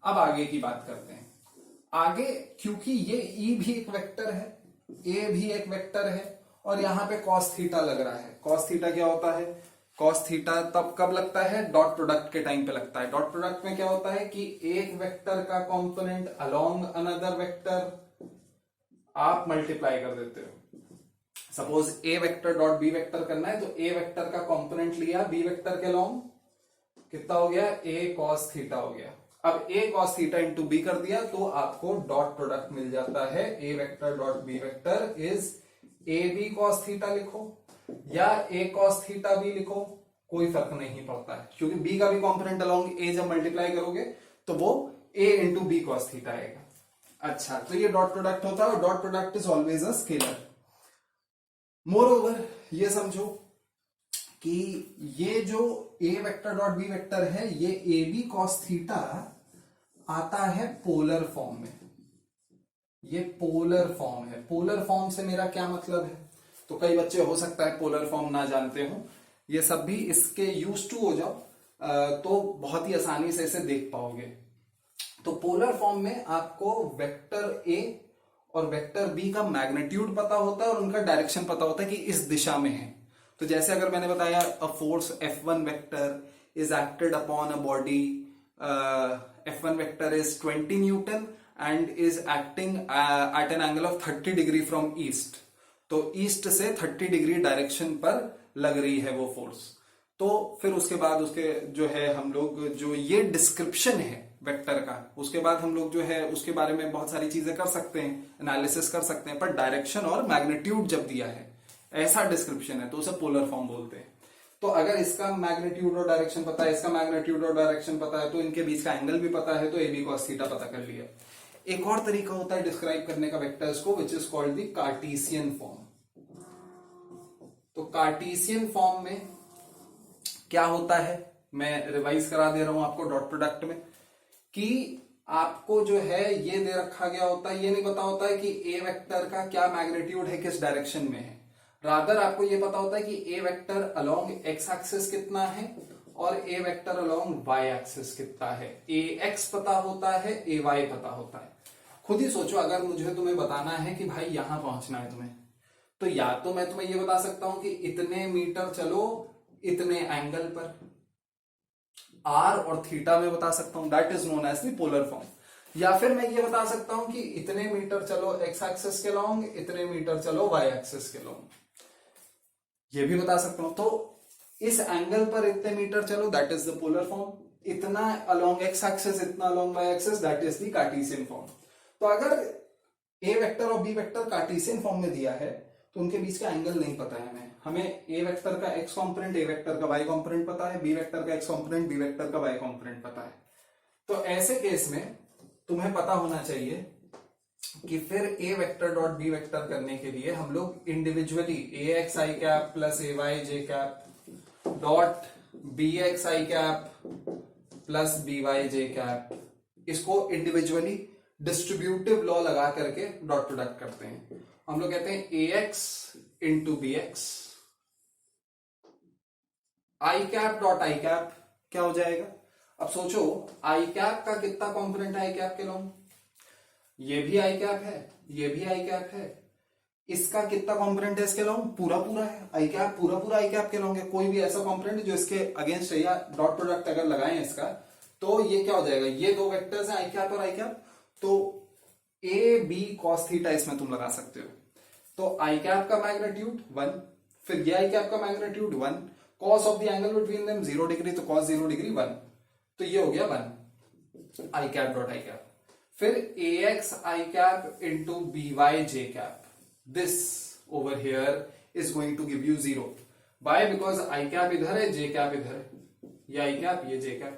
अब आगे की बात करते हैं। आगे क्योंकि ये E भी एक वेक्टर है, A भी एक वेक्टर है, और यहां पे cos थीटा लग रहा है। cos थीटा क्या होता है, cos थीटा तब कब लगता है, डॉट प्रोडक्ट के टाइम पे लगता है। डॉट प्रोडक्ट में क्या होता है कि एक वेक्टर का कंपोनेंट अलोंग अनदर वेक्टर आप मल्टीप्लाई कर देते हो। Suppose A vector dot B vector करना है, तो ए वेक्टर का कंपोनेंट लिया बी वेक्टर के अलोंग, कितना हो गया, ए cos थीटा हो गया। अब A cos theta into B कर दिया तो आपको डॉट प्रोडक्ट मिल जाता है। A vector dot B vector is A B cos theta लिखो या ए cos थीटा बी लिखो, कोई फर्क नहीं पड़ता है, क्योंकि बी का भी कंपोनेंट अलोंग ए जब मल्टीप्लाई करोगे तो वो ए इंटू बी cos थीटा आएगा। अच्छा, तो ये डॉट प्रोडक्ट होता है, और dot product is always a scalar. More over ये समझो कि ये जो ए वेक्टर डॉट बी वेक्टर है, ये ए बी cos थीटा आता है पोलर फॉर्म में। ये पोलर फॉर्म है। पोलर फॉर्म से मेरा क्या मतलब है, तो कई बच्चे हो सकता है पोलर फॉर्म ना जानते हो, ये सब भी इसके यूज टू हो जाओ तो बहुत ही आसानी से इसे देख पाओगे। तो पोलर फॉर्म में आपको वेक्टर ए और वेक्टर बी का मैग्नीट्यूड पता होता है और उनका डायरेक्शन पता होता है कि इस दिशा में है। तो जैसे अगर मैंने बताया a force F1 vector is acted upon a body, F1 vector is 20 Newton and is acting at an angle of 30 degree from east. तो ईस्ट से 30 डिग्री डायरेक्शन पर लग रही है वो फोर्स। तो फिर उसके बाद उसके जो है हम लोग जो ये डिस्क्रिप्शन है वेक्टर का, उसके बाद हम लोग जो है उसके बारे में बहुत सारी चीजें कर सकते हैं, एनालिसिस कर सकते हैं, पर डायरेक्शन और मैग्नीट्यूड जब दिया है ऐसा डिस्क्रिप्शन है तो उसे पोलर फॉर्म बोलते हैं। तो अगर इसका मैग्नीट्यूड और डायरेक्शन पता है, इसका मैग्नीट्यूड और डायरेक्शन पता है, तो इनके बीच का एंगल भी पता है, तो ए बी cos थीटा पता कर लिया। एक और तरीका होता है डिस्क्राइब करने का वेक्टर्स को, which is called the Cartesian form. तो कार्टेशियन फॉर्म में क्या होता है, मैं रिवाइज करा दे रहा हूं आपको डॉट प्रोडक्ट में, कि आपको जो है ये दे रखा गया होता है, ये नहीं पता होता है कि ए वेक्टर का क्या मैग्नीट्यूड है, किस डायरेक्शन में है। रादर आपको ये पता होता है कि ए वेक्टर अलोंग एक्स एक्सिस कितना है और ए वेक्टर अलोंग वाई एक्सिस कितना है। ए एक्स पता होता है, ए वाई पता होता है। खुद ही सोचो, अगर मुझे तुम्हें बताना है कि भाई यहां पहुंचना है तुम्हें, तो या तो मैं तुम्हें ये बता सकता हूं कि इतने मीटर चलो इतने एंगल पर, आर और थीटा में बता सकता हूं, that is known as the polar form. या फिर मैं ये बता सकता हूं कि इतने मीटर चलो एक्स एक्सिस के लॉन्ग, इतने मीटर चलो वाई एक्सिस के लॉन्ग, ये भी बता सकता हूं। तो इस एंगल पर इतने मीटर चलो, that is the polar form. इतना along x एक्सिस, इतना along y axis, that is the Cartesian form. तो अगर a वेक्टर और b वेक्टर कार्टेशियन फॉर्म में दिया है तो उनके बीच का एंगल नहीं पता है हमें a वेक्टर का x कॉम्पोनेंट, a वेक्टर का y कॉम्पोनेंट पता है, b वेक्टर का x कॉम्पोनेंट, b वेक्टर का y कॉम्पोनेंट पता है। तो ऐसे केस में तुम्हें पता होना चाहिए कि फिर a vector dot b vector करने के लिए हम लोग individually ax i cap plus ay j cap dot bx i cap plus by j cap, इसको इंडिविजुअली डिस्ट्रीब्यूटिव लॉ लगा करके डॉट प्रोडक्ट करते हैं। हम लोग कहते हैं ax into b x, i cap dot i cap क्या हो जाएगा। अब सोचो आई कैप का कितना कॉम्पोनेंट है आई कैप के लॉन्ग, ये भी आई कैप है, ये भी आई कैप है, इसका कितना कॉम्पोनेंट है इसके लॉन्ग, पूरा पूरा है, आई कैप पूरा पूरा आई कैप के लॉन्ग है। कोई भी ऐसा कॉम्पोनेंट जो इसके अगेंस्ट है या डॉट प्रोडक्ट अगर लगाएं इसका, तो ये क्या हो जाएगा, ये दो वेक्टर्स हैं आई कैप और आई कैप, तो ए बी कॉस थीटा इसमें तुम लगा सकते हो। तो आई कैप का मैग्नीट्यूड 1, फिर ये आई कैप का magnitude 1, cos of the angle between them 0 degree, तो कॉस 0 डिग्री 1, तो ये हो गया 1 आई कैप डॉट आई कैप। फिर ax i cap into by j cap, this over here is going to give you 0. Why? Because i cap इधर है, j cap इधर है, ये i cap ये j cap,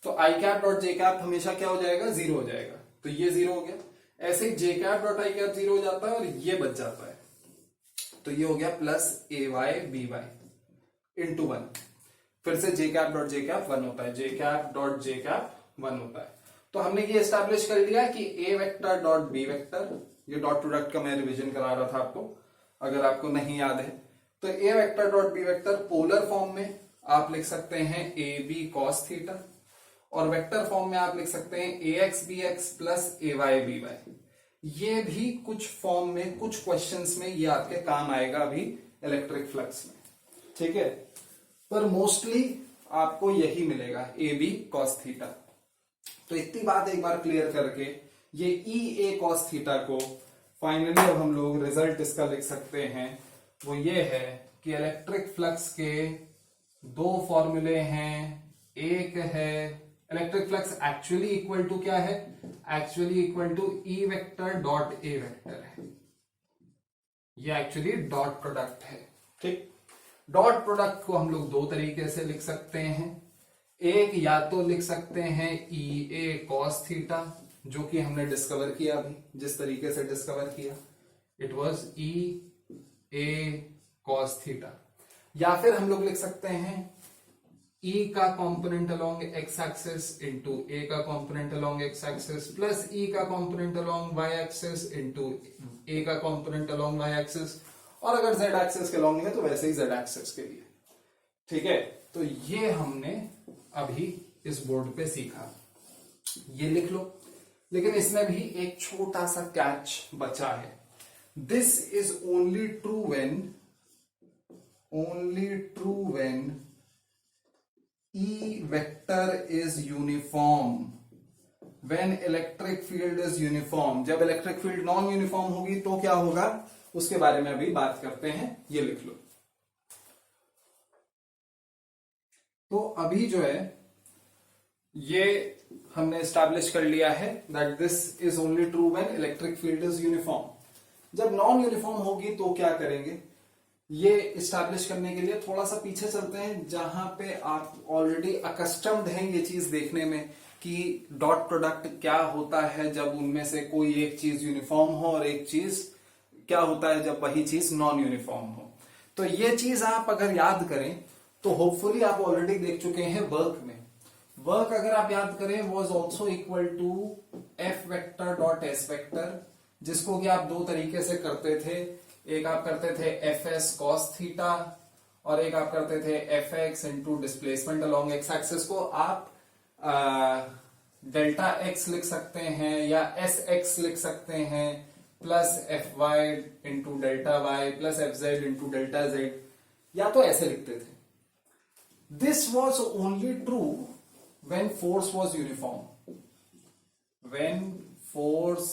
तो i cap dot j cap हमेशा क्या हो जाएगा, 0 हो जाएगा, तो ये 0 हो गया। ऐसे ही j cap dot i cap 0 हो जाता है और ये बच जाता है, तो ये हो गया प्लस ay by इंटू 1, फिर से j cap dot j cap 1 होता है, j cap dot j cap 1 होता है। तो हमने ये एस्टैब्लिश कर लिया कि a vector dot b vector, ये डॉट प्रोडक्ट का मैं रिवीजन करा रहा था आपको, अगर आपको नहीं याद है तो a vector dot b vector polar form में आप लिख सकते हैं a b cos थीटा, और वेक्टर फॉर्म में आप लिख सकते हैं ax bx plus ay by। ये भी कुछ फॉर्म में, कुछ क्वेश्चंस में ये आपके काम आएगा अभी इलेक्ट्रिक फ्लक्स में, ठीक है, पर मोस्टली आपको यही मिलेगा a b cos थीटा। तो इतनी बात एक बार क्लियर करके ये ई ए कॉस थीटा को फाइनली अब हम लोग रिजल्ट इसका लिख सकते हैं, वो ये है कि इलेक्ट्रिक फ्लक्स के दो फॉर्मूले हैं। एक है electric flux actually equal to क्या है, actually equal to E vector dot A vector है, ये एक्चुअली डॉट प्रोडक्ट है, ठीक। डॉट प्रोडक्ट को हम लोग दो तरीके से लिख सकते हैं, एक या तो लिख सकते हैं ई ए कॉस थीटा, जो कि हमने डिस्कवर किया अभी, जिस तरीके से डिस्कवर किया it was E A cos theta, या फिर हम लोग लिख सकते हैं ई का component along X axis into A का component along X axis plus E का component along Y axis into A का कंपोनेंट अलोंग वाई एक्सिस, और अगर जेड एक्सिस के अलोंग है तो वैसे ही जेड एक्सिस के लिए, ठीक है। तो ये हमने अभी इस बोर्ड पे सीखा, ये लिख लो, लेकिन इसमें भी एक छोटा सा कैच बचा है। This is only true when E vector is uniform, when electric field is uniform. जब इलेक्ट्रिक फील्ड नॉन यूनिफॉर्म होगी तो क्या होगा, उसके बारे में अभी बात करते हैं, ये लिख लो। तो अभी जो है ये हमने एस्टैब्लिश कर लिया है that this is only true when electric field is uniform. जब नॉन यूनिफॉर्म होगी तो क्या करेंगे, ये एस्टैब्लिश करने के लिए थोड़ा सा पीछे चलते हैं, जहां पे आप ऑलरेडी अकस्टम्ड हैं ये चीज देखने में कि डॉट प्रोडक्ट क्या होता है जब उनमें से कोई एक चीज यूनिफॉर्म हो, और एक चीज क्या होता है जब वही चीज नॉन यूनिफॉर्म हो। तो ये चीज आप अगर याद करें तो होपफुली आप ऑलरेडी देख चुके हैं वर्क में। वर्क अगर आप याद करें was also equal to F vector dot S vector, जिसको कि आप दो तरीके से करते थे, एक आप करते थे एफ एस कॉस थीटा और एक आप करते थे F x into displacement along X axis को आप डेल्टा एक्स लिख सकते हैं या एस एक्स लिख सकते हैं plus f y into delta y plus f z into delta z, या तो ऐसे लिखते थे। This was only true when force was uniform. When force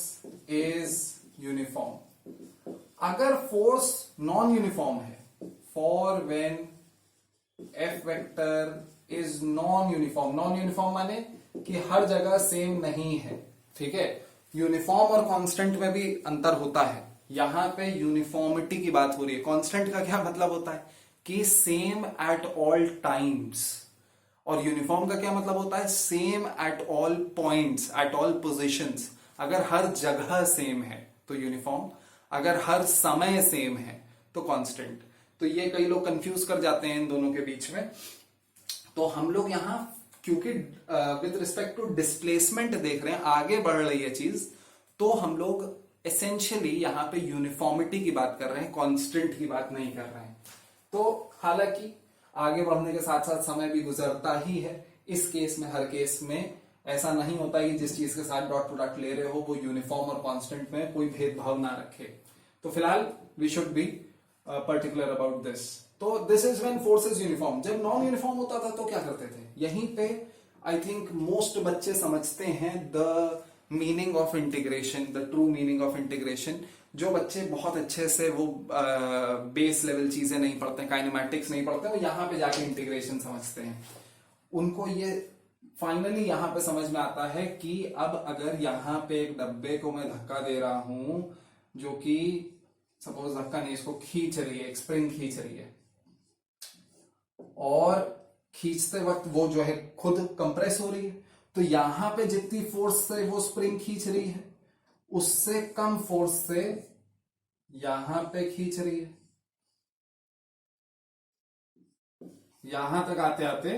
is uniform. अगर force non uniform है, for when F vector is non uniform. Non uniform माने कि हर जगह सेम नहीं है, ठीक है। यूनिफॉर्म और कांस्टेंट में भी अंतर होता है। यहां पे यूनिफॉर्मिटी की बात हो रही है। कांस्टेंट का क्या मतलब होता है कि सेम एट ऑल टाइम्स, और यूनिफॉर्म का क्या मतलब होता है, same at all points, at all positions. अगर हर जगह सेम है तो यूनिफॉर्म, अगर हर समय सेम है तो कांस्टेंट। तो ये कई लोग कंफ्यूज कर जाते हैं इन दोनों के बीच में। तो हम लोग यहां क्योंकि विद रिस्पेक्ट टू डिस्प्लेसमेंट देख रहे हैं, आगे बढ़ रही है चीज, तो हम लोग एसेंशियली यहां पे यूनिफॉर्मिटी की बात कर रहे हैं, कांस्टेंट की बात नहीं कर रहे हैं। तो हालांकि आगे बढ़ने के साथ साथ समय भी गुजरता ही है। इस केस में, हर केस में ऐसा नहीं होता कि जिस चीज के साथ डॉट टू डॉट ले रहे हो वो यूनिफॉर्म और कांस्टेंट में कोई भेदभाव ना रखे। तो फिलहाल we should be particular about this. तो this is when force is uniform. जब नॉन यूनिफॉर्म होता था तो क्या करते थे, यहीं पे आई थिंक मोस्ट बच्चे समझते हैं the meaning of integration, the true meaning of integration. जो बच्चे बहुत अच्छे से वो बेस लेवल चीजें नहीं पढ़ते, काइनेमैटिक्स नहीं पढ़ते, वो यहाँ पे जाके इंटीग्रेशन समझते हैं। उनको ये फाइनली यहां पे समझ में आता है कि अब अगर यहां पे एक डब्बे को मैं धक्का दे रहा हूं, जो कि सपोज धक्का नहीं, इसको खींच रही है, एक स्प्रिंग खींच रही है, और खींचते वक्त वो जो है खुद कंप्रेस हो रही है, तो यहां पे जितनी फोर्स से वो स्प्रिंग खींच रही है उससे कम फोर्स से यहां पे खींच रही है। यहां तक आते आते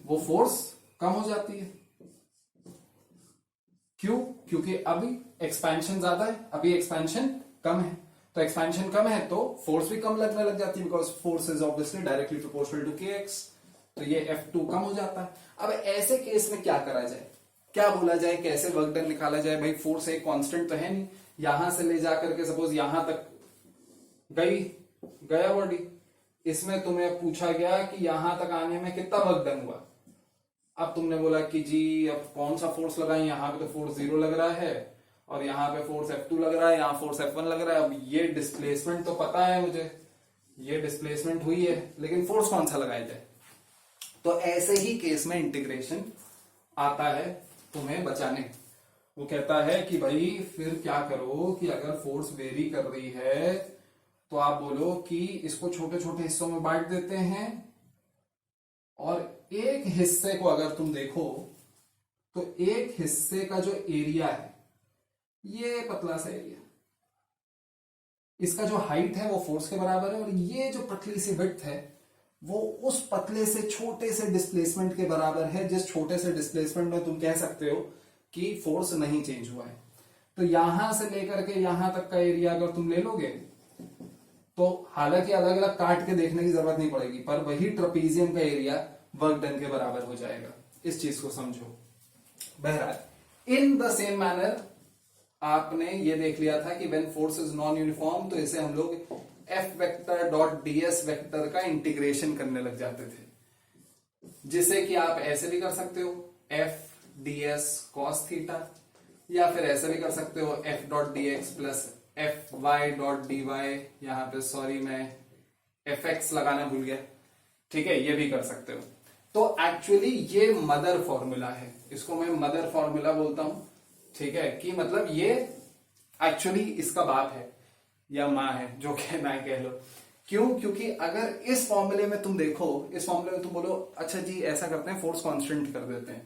वो फोर्स कम हो जाती है। क्यों? क्योंकि अभी एक्सपेंशन ज्यादा है, अभी एक्सपेंशन कम है। तो एक्सपेंशन कम है तो फोर्स भी कम लगने लग जाती है, because force is obviously directly proportional to k x. तो ये F2 कम हो जाता है। अब ऐसे केस में क्या करा जाए, क्या बोला जाए, कैसे वर्क डन निकाला जाए? भाई फोर्स एक कांस्टेंट तो है नहीं, यहां से ले जाकर के सपोज यहां तक गया बॉडी, इसमें तुम्हें पूछा गया कि यहां तक आने में कितना वर्क डन हुआ। अब तुमने बोला कि जी अब कौन सा फोर्स लगाएं, यहाँ पे तो फोर्स 0 लग रहा है, और यहाँ पे फोर्स F2 लग रहा है, यहाँ फोर्स F1 लग रहा है। अब ये डिस्प्लेसमेंट तो पता है मुझे, ये डिस्प्लेसमेंट हुई है, लेकिन फोर्स कौन सा लगाया जाए? तो ऐसे ही केस में इंटीग्रेशन आता है तुम्हें बचाने। वो कहता है कि भाई फिर क्या करो कि अगर फोर्स वेरी कर रही है तो आप बोलो कि इसको छोटे छोटे हिस्सों में बांट देते हैं, और एक हिस्से को अगर तुम देखो तो एक हिस्से का जो एरिया है, ये पतला सा एरिया, इसका जो हाइट है वो फोर्स के बराबर है, और ये जो पतली सी विड्थ है वो उस पतले से छोटे से डिस्प्लेसमेंट के बराबर है, जिस छोटे से डिस्प्लेसमेंट में तुम कह सकते हो कि फोर्स नहीं चेंज हुआ है। तो यहां से लेकर के यहां तक का एरिया अगर तुम ले लोगे तो हालांकि अलग अलग काट के देखने की जरूरत नहीं पड़ेगी, पर वही ट्रेपेजियम का एरिया वर्क डन के बराबर हो जाएगा। इस चीज को समझो। बहरहाल इन द सेम मैनर आपने ये देख लिया था कि when force is non uniform तो इसे हम लोग F vector dot ds vector का इंटीग्रेशन करने लग जाते थे, जिसे कि आप ऐसे भी कर सकते हो F ds cos थीटा, या फिर ऐसे भी कर सकते हो F dot dx plus F y dot dy। यहां पे सॉरी मैं fx लगाना भूल गया, ठीक है, ये भी कर सकते हो। तो एक्चुअली ये मदर फॉर्मूला है, इसको मैं मदर फॉर्मूला बोलता हूं, ठीक है, कि मतलब ये एक्चुअली इसका बाप है या माँ है, जो कहना है कह लो। क्यों? क्योंकि अगर इस फॉर्मूले में तुम देखो, इस फॉर्मूले में तुम बोलो अच्छा जी ऐसा करते हैं फोर्स कांस्टेंट कर देते हैं,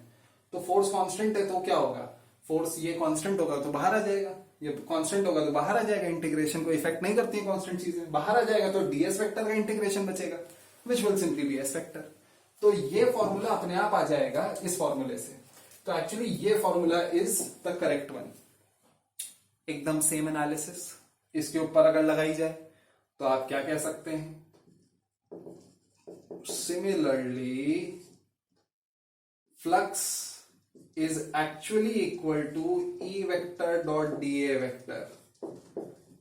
तो फोर्स कांस्टेंट है तो क्या होगा, फोर्स ये कांस्टेंट होगा तो बाहर आ जाएगा, ये कांस्टेंट होगा तो बाहर आ जाएगा, इंटीग्रेशन को इफेक्ट नहीं करती है कांस्टेंट चीजें, बाहर आ जाएगा तो ds वेक्टर का इंटीग्रेशन बचेगा, which will simply be s vector. तो ये फॉर्मूला अपने आप आ जाएगा इस फॉर्मूले से। तो एक्चुअली ये formula is the correct one. एकदम सेम एनालिसिस इसके ऊपर अगर लगाई जाए तो आप क्या कह सकते हैं, similarly flux is actually equal to E vector dot dA vector,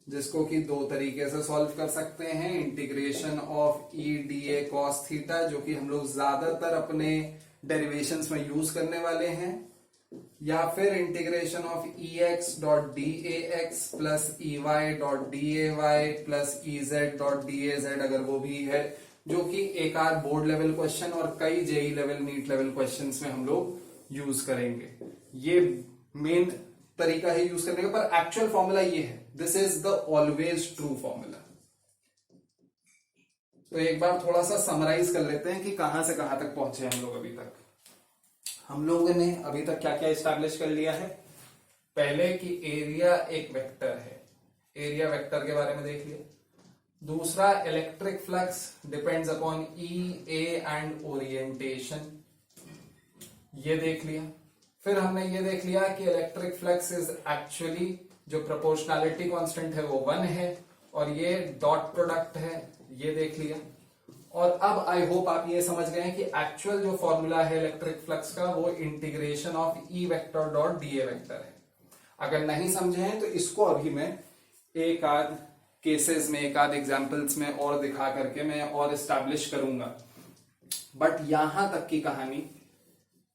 जिसको कि दो तरीके से सॉल्व कर सकते हैं। Integration of E dA cos theta, जो कि हम लोग ज्यादातर अपने डेरिवेशंस में यूज करने वाले हैं, या फिर integration of Ex dot dAx plus Ey dot dAy plus Ez dot dAz, अगर वो भी है जो कि एक आध बोर्ड लेवल क्वेश्चन और कई JEE level NEET level questions में हम लोग यूज करेंगे। ये मेन तरीका है यूज करने का, पर एक्चुअल फॉर्मूला ये है, this is the always true formula. तो एक बार थोड़ा सा समराइज कर लेते हैं कि कहां से कहां तक पहुंचे हम लोग अभी तक। हम लोगों ने अभी तक क्या क्या एस्टैब्लिश कर लिया है? पहले कि एरिया एक वेक्टर है, एरिया वेक्टर के बारे में देख लिया। दूसरा, electric flux depends upon E, A and orientation, ये देख लिया। फिर हमने ये देख लिया कि इलेक्ट्रिक फ्लक्स इज एक्चुअली जो प्रोपोर्शनैलिटी कांस्टेंट है वो 1 है और ये डॉट प्रोडक्ट है, ये देख लिया। और अब आई होप आप ये समझ गए कि एक्चुअल जो फॉर्मूला है इलेक्ट्रिक फ्लक्स का वो integration of E vector dot D A vector है। अगर नहीं समझे हैं तो इसको अभी मैं एक आध केसेस में, एक आध एग्जाम्पल्स में और दिखा करके मैं और एस्टैब्लिश करूंगा। बट यहां तक की कहानी,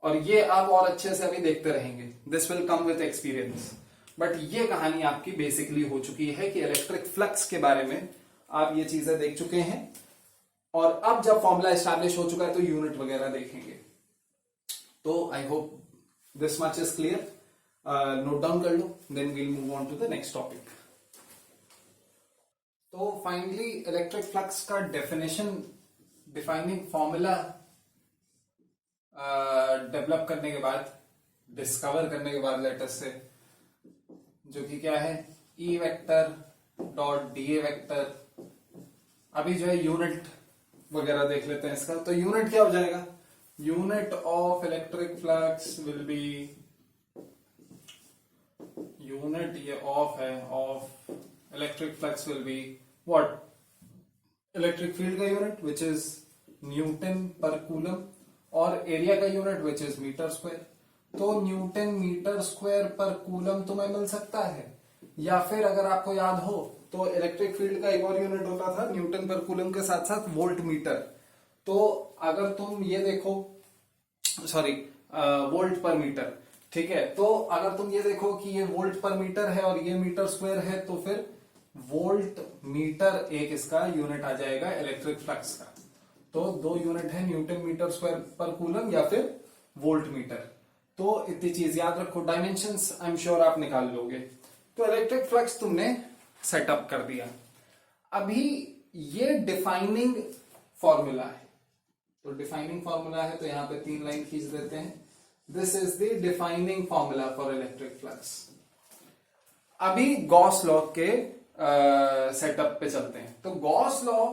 और ये आप और अच्छे से अभी देखते रहेंगे, this will come with experience. But ये कहानी आपकी बेसिकली हो चुकी है कि इलेक्ट्रिक फ्लक्स के बारे में आप ये चीजें देख चुके हैं। और अब जब फॉर्मूला एस्टैब्लिश हो चुका है तो यूनिट वगैरह देखेंगे। तो I hope this much is clear. Note down कर लो, then we'll move on to the next topic. तो फाइनली इलेक्ट्रिक फ्लक्स का डेफिनेशन, डिफाइनिंग फॉर्मूला डेवलप करने के बाद, डिस्कवर करने के बाद लेटस से, जो कि क्या है, ई vector dot D A vector. अभी जो है यूनिट वगैरह देख लेते हैं इसका। तो यूनिट क्या हो जाएगा? Unit of electric flux will be, unit ये ऑफ है, of electric flux will be what? Electric field का unit which is newton per coulomb, और एरिया का unit which is metre square. तो newton metre square per coulomb तुम्हें मिल सकता है, या फिर अगर आपको याद हो तो इलेक्ट्रिक फील्ड का एक और यूनिट होता था न्यूटन पर कूलम के साथ साथ वोल्ट मीटर। तो अगर तुम ये देखो, सॉरी वोल्ट पर मीटर, ठीक है, तो अगर तुम ये देखो कि ये वोल्ट पर मीटर है और ये मीटर स्क्वायर है, तो फिर वोल्ट मीटर एक इसका यूनिट आ जाएगा इलेक्ट्रिक फ्लक्स का। तो दो यूनिट है, Newton metre square per coulomb या फिर वोल्ट मीटर। तो इतनी चीज याद रखो, डायमेंशंस आई एम श्योर आप निकाल लोगे। तो इलेक्ट्रिक फ्लक्स तुमने सेटअप कर दिया। अभी ये डिफाइनिंग फॉर्मूला है, तो डिफाइनिंग फॉर्मूला है तो यहां पे 3 लाइन खींच देते हैं। This is the defining formula for electric flux. अभी गॉस लॉ के सेटअप पे चलते हैं। तो गॉस लॉ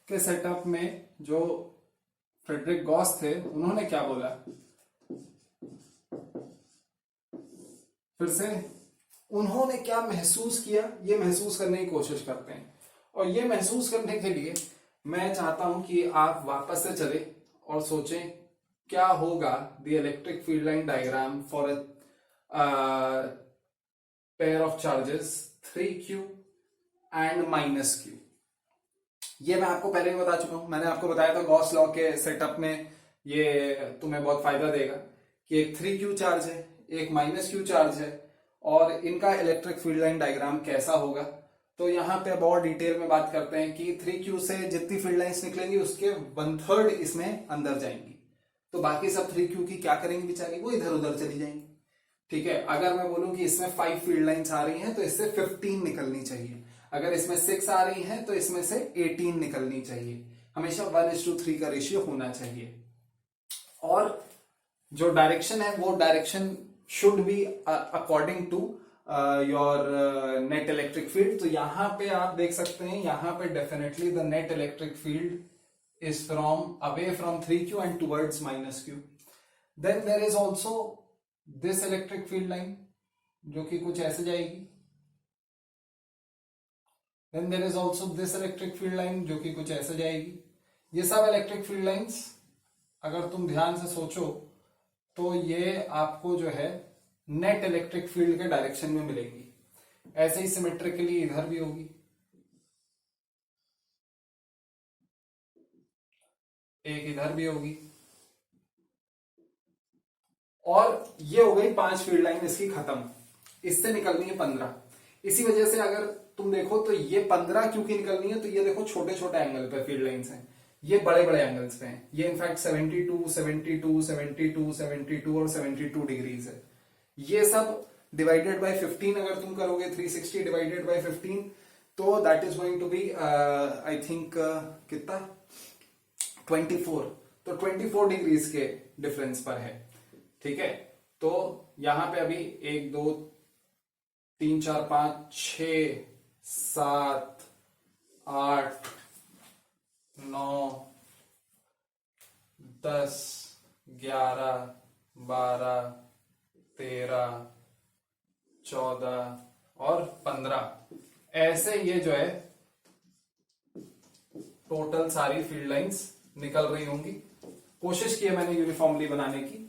के सेटअप में जो फ्रेडरिक गॉस थे, उन्होंने क्या बोला? फिर से उन्होंने क्या महसूस किया, ये महसूस करने की कोशिश करते हैं। और ये महसूस करने के लिए मैं चाहता हूं कि आप वापस से चले और सोचें क्या होगा the electric field line diagram for a pair of charges 3q and -q। ये मैं आपको पहले भी बता चुका हूं, मैंने आपको बताया था गॉस लॉ के सेटअप में ये तुम्हें बहुत फायदा देगा कि एक 3q चार्ज है, एक -q चार्ज है, और इनका इलेक्ट्रिक फील्ड लाइन डायग्राम कैसा होगा। तो यहां पे बहुत डिटेल में बात करते हैं कि 3q से जितनी फील्ड लाइंस निकलेंगी उसके 1/3 इसमें अंदर जाएंगी, तो बाकी सब 3q की क्या करेंगी बेचारी, वो इधर उधर चली जाएंगी। ठीक है, अगर मैं बोलूं कि इसमें 5 फील्ड लाइंस आ रही हैं तो इससे 15 निकलनी चाहिए, अगर इसमें 6 आ रही हैं तो इसमें से 18 निकलनी चाहिए। हमेशा 1:3 का रेशियो होना चाहिए। और जो डायरेक्शन है वो direction should be according to your net electric field. तो यहां पे आप देख सकते हैं, यहां पे definitely the net electric field is from away from 3q and towards -q। Then there is also this electric field line जो कि कुछ ऐसे जाएगी। Then there is also this electric field line जो कि कुछ ऐसे जाएगी। ये सब इलेक्ट्रिक फील्ड लाइंस अगर तुम ध्यान से सोचो तो ये आपको जो है नेट इलेक्ट्रिक फील्ड के डायरेक्शन में मिलेगी। ऐसे ही सिमेट्रिकली इधर भी होगी, एक इधर भी होगी, और ये हो गई 5 फील्ड लाइन इसकी खत्म। इससे निकलनी है 15। इसी वजह से अगर तुम देखो तो ये 15 क्योंकि निकलनी है, तो ये देखो छोटे छोटे एंगल पे फील्ड लाइंस हैं, ये बड़े बड़े एंगल्स पे हैं, ये इनफैक्ट 72, 72, 72, 72 और 72 डिग्रीज है। ये सब डिवाइडेड बाय 15 अगर तुम करोगे, 360 डिवाइडेड बाय 15, तो that is going to be I think कितना 24, तो 24 डिग्रीज के डिफरेंस पर है। ठीक है, तो यहां पे अभी 1 2 3 4 5 6 7 8 9 10 11 12 13 14 और 15 ऐसे ये जो है टोटल सारी फील्ड लाइंस निकल रही होंगी। कोशिश की है मैंने यूनिफॉर्मली बनाने की,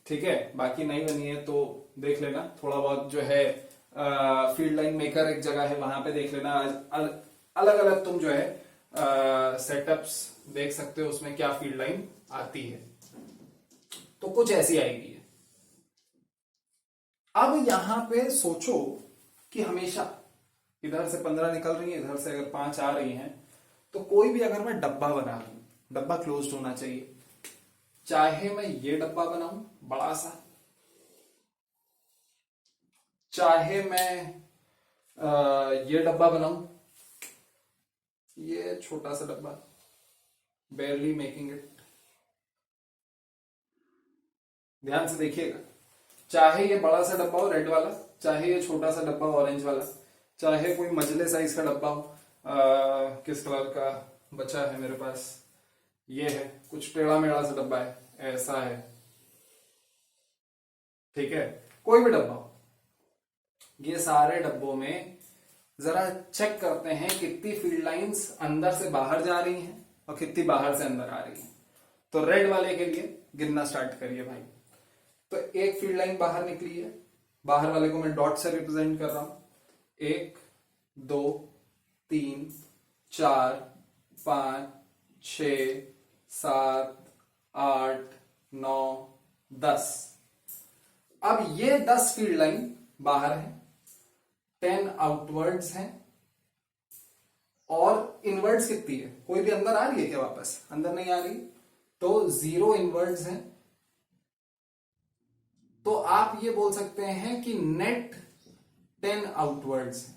ठीक है, बाकी नहीं बनी है तो देख लेना, थोड़ा बहुत जो है फील्ड लाइन मेकर एक जगह है वहां पे देख लेना, अलग अलग तुम जो है सेटअप्स देख सकते हो उसमें क्या फील्ड लाइन आती है, तो कुछ ऐसी आएगी। अब यहां पे सोचो कि हमेशा इधर से 15 निकल रही है, इधर से अगर 5 आ रही हैं, तो कोई भी अगर मैं डब्बा बना लूं, डब्बा क्लोज्ड होना चाहिए, चाहे मैं ये डब्बा बनाऊं बड़ा सा, चाहे मैं ये डब्बा बनाऊं, ये छोटा सा डब्बा, बेयरली मेकिंग इट, ध्यान से देखिएगा, चाहे ये बड़ा सा डब्बा हो रेड वाला, चाहे ये छोटा सा डब्बा हो ऑरेंज वाला, चाहे कोई मजले साइज का डब्बा हो, किस कलर का बचा है मेरे पास, ये है, कुछ टेढ़ा मेढ़ा सा डब्बा है, ऐसा है, ठीक है, कोई भी डब्बा हो, ये सारे डब्बों में जरा चेक करते हैं कितनी फील्ड लाइंस अंदर से बाहर जा रही हैं और कितनी बाहर से अंदर आ रही हैं। तो रेड वाले के लिए गिनना स्टार्ट करिए भाई। तो एक फील्ड लाइन बाहर निकली है, बाहर वाले को मैं डॉट से रिप्रेजेंट कर रहा हूं, 1 2 3 4 5 6 7 8 9 10। अब ये 10 फील्ड लाइन बाहर है, 10 आउटवर्ड्स हैं, और इनवर्ड्स कितनी है, कोई भी अंदर आ रही है क्या, वापस अंदर नहीं आ रही, तो 0 इनवर्ड्स हैं। तो आप ये बोल सकते हैं कि नेट 10 आउटवर्ड्स है।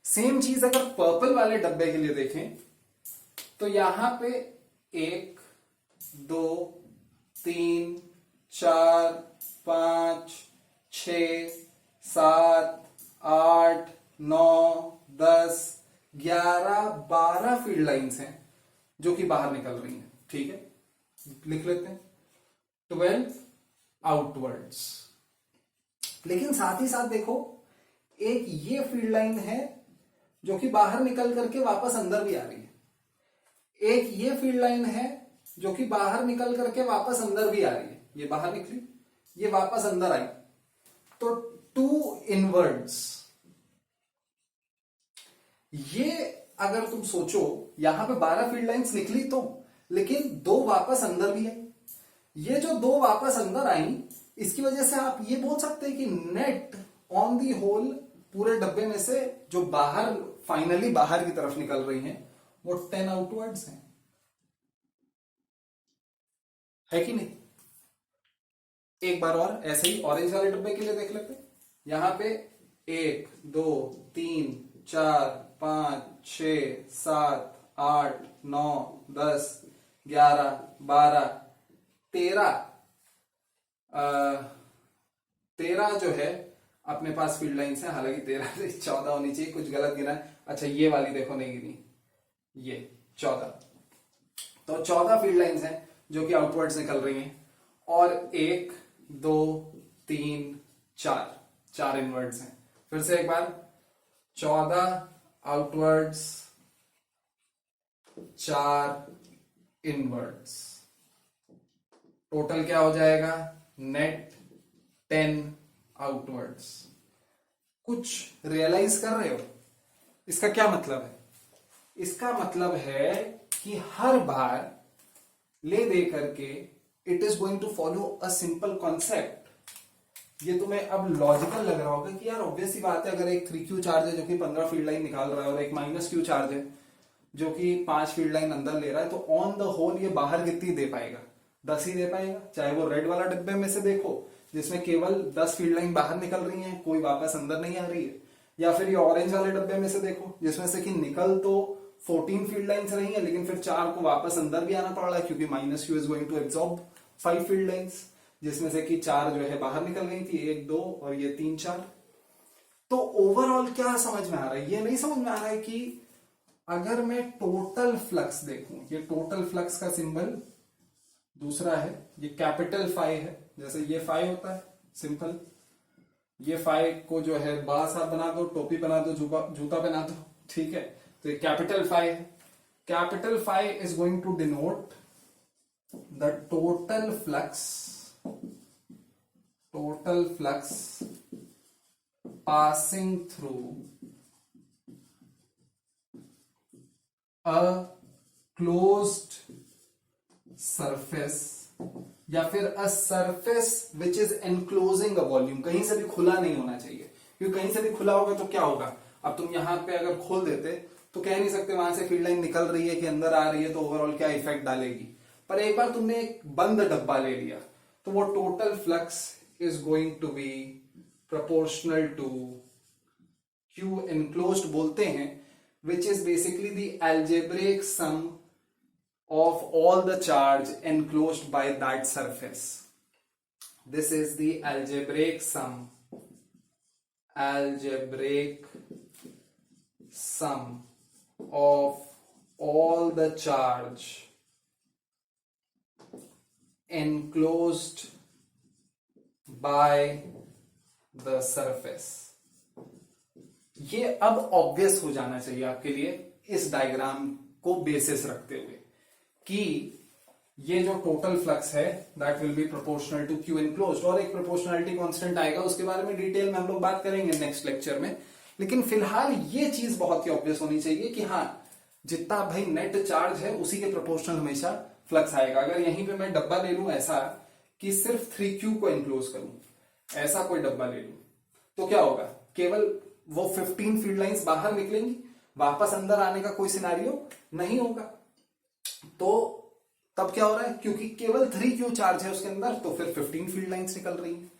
सेम चीज अगर पर्पल वाले डब्बे के लिए देखें, तो यहां पे 1 2 3 4 5 6 7 8 9 10 11 12 फील्ड लाइंस हैं जो कि बाहर निकल रही हैं। ठीक है, लिख लेते हैं 12 आउटवर्ड्स। लेकिन साथ ही साथ देखो, एक ये फील्ड लाइन है जो कि बाहर निकल करके वापस अंदर भी आ रही है, एक ये फील्ड लाइन है जो कि बाहर निकल करके वापस अंदर भी आ रही है, ये बाहर निकली, ये वापस अंदर आई, तो 2 इनवर्ड्स। ये अगर तुम सोचो, यहां पे 12 फील्ड लाइंस निकली तो, लेकिन 2 वापस अंदर भी आई, ये जो 2 वापस अंदर आई, इसकी वजह से आप ये बोल सकते हैं कि नेट ऑन दी होल पूरे डब्बे में से जो बाहर फाइनली बाहर की तरफ निकल रही हैं वो 10 आउटवर्ड्स हैं, है कि नहीं। एक बार और ऐसे ही ऑरेंज वाले डब्बे के लिए देख लेते हैं। यहां पे 1 2 3 4 5 6 7 8 9 10 11 12 13 जो है अपने पास फील्ड लाइंस है, हालांकि 13 से 14 होनी चाहिए, कुछ गलत गिना है। अच्छा, ये वाली देखो नहीं गिनी, ये 14, तो 14 फील्ड लाइंस हैं जो कि आउटवर्ड्स निकल रही हैं, और 1 2 3 4 इनवर्ड्स हैं। फिर से एक बार, 14 आउटवर्ड्स 4 इनवर्ड्स, टोटल क्या हो जाएगा, नेट 10 आउटवर्ड्स। कुछ रियलाइज कर रहे हो इसका क्या मतलब है? इसका मतलब है कि हर बार ले दे करके it is going to follow a simple concept. ये तुम्हें अब लॉजिकल लग रहा होगा कि यार ऑब्वियस सी बात है, अगर एक 3Q चार्ज है जो कि 15 फील्ड लाइन निकाल रहा है और एक -Q चार्ज है जो कि 5 फील्ड लाइन अंदर ले रहा है, तो ऑन द होल ये बाहर कितनी दे पाएगा? 10 ही दे पाएगा। चाहे वो रेड वाला डिब्बे में से देखो जिसमें केवल 10 फील्ड लाइन बाहर निकल रही हैं, कोई वापस अंदर नहीं आ रही है, या फिर ये ऑरेंज वाले डब्बे में से देखो जिसमें से कि निकल तो 14 फील्ड लाइंस रही है, लेकिन फिर 4 को वापस अंदर भी आना पड़ रहा है क्योंकि -q is going to absorb 5 field lines, जिसमें से कि 4 जो है बाहर निकल गई थी, 1 2 और ये 3 4। तो ओवरऑल क्या समझ में आ रहा है? ये नहीं समझ में आ रहा है कि अगर मैं टोटल फ्लक्स देखूं, ये टोटल फ्लक्स का सिंबल दूसरा है, ये कैपिटल फाई है, जैसे ये फाई होता है सिंपल, ये फाई को जो है बड़ा सा बना दो, टोपी बना दो, जूता पहना दो, ठीक है। तो ये कैपिटल फाई है। Capital phi is going to denote the total flux passing through a closed surface या फिर a surface which is enclosing a volume। कहीं से भी खुला नहीं होना चाहिए, क्योंकि कहीं से भी खुला होगा तो क्या होगा? अब तुम यहां पे अगर खोल देते तो कह नहीं सकते वहां से फील्ड लाइन निकल रही है कि अंदर आ रही है, तो ओवरऑल क्या इफेक्ट डालेगी। पर एक बार तुमने एक बंद डब्बा ले लिया तो वो total flux is going to be proportional to Q enclosed बोलते हैं, which is basically the algebraic sum of all the charge enclosed by that surface. This is the algebraic sum of all the charge enclosed by the surface। ये अब ऑब्वियस हो जाना चाहिए आपके लिए इस डायग्राम को बेसिस रखते हुए कि ये जो टोटल फ्लक्स है that will be proportional to Q enclosed, और एक प्रोपोर्शनलिटी कांस्टेंट आएगा, उसके बारे में डिटेल में हम लोग बात करेंगे नेक्स्ट लेक्चर में। लेकिन फिलहाल ये चीज बहुत ही ऑब्वियस होनी चाहिए कि हाँ, जितना भाई नेट चार्ज है उसी के प्रोपोर्शनल हमेशा फ्लक्स आएगा। अगर यहीं पे मैं डब्बा ले लूं ऐसा कि सिर्फ 3Q को एनक्लोज करूं, ऐसा कोई डब्बा ले लूं, तो क्या होगा? केवल वो 15 फील्ड लाइंस बाहर निकलेंगी, वापस अंदर आने का कोई सिनारियो नहीं होगा। तो तब क्या हो रहा है? क्योंकि केवल 3Q चार्ज है उसके अंदर, तो फिर 15 फील्ड लाइंस निकल रही हैं।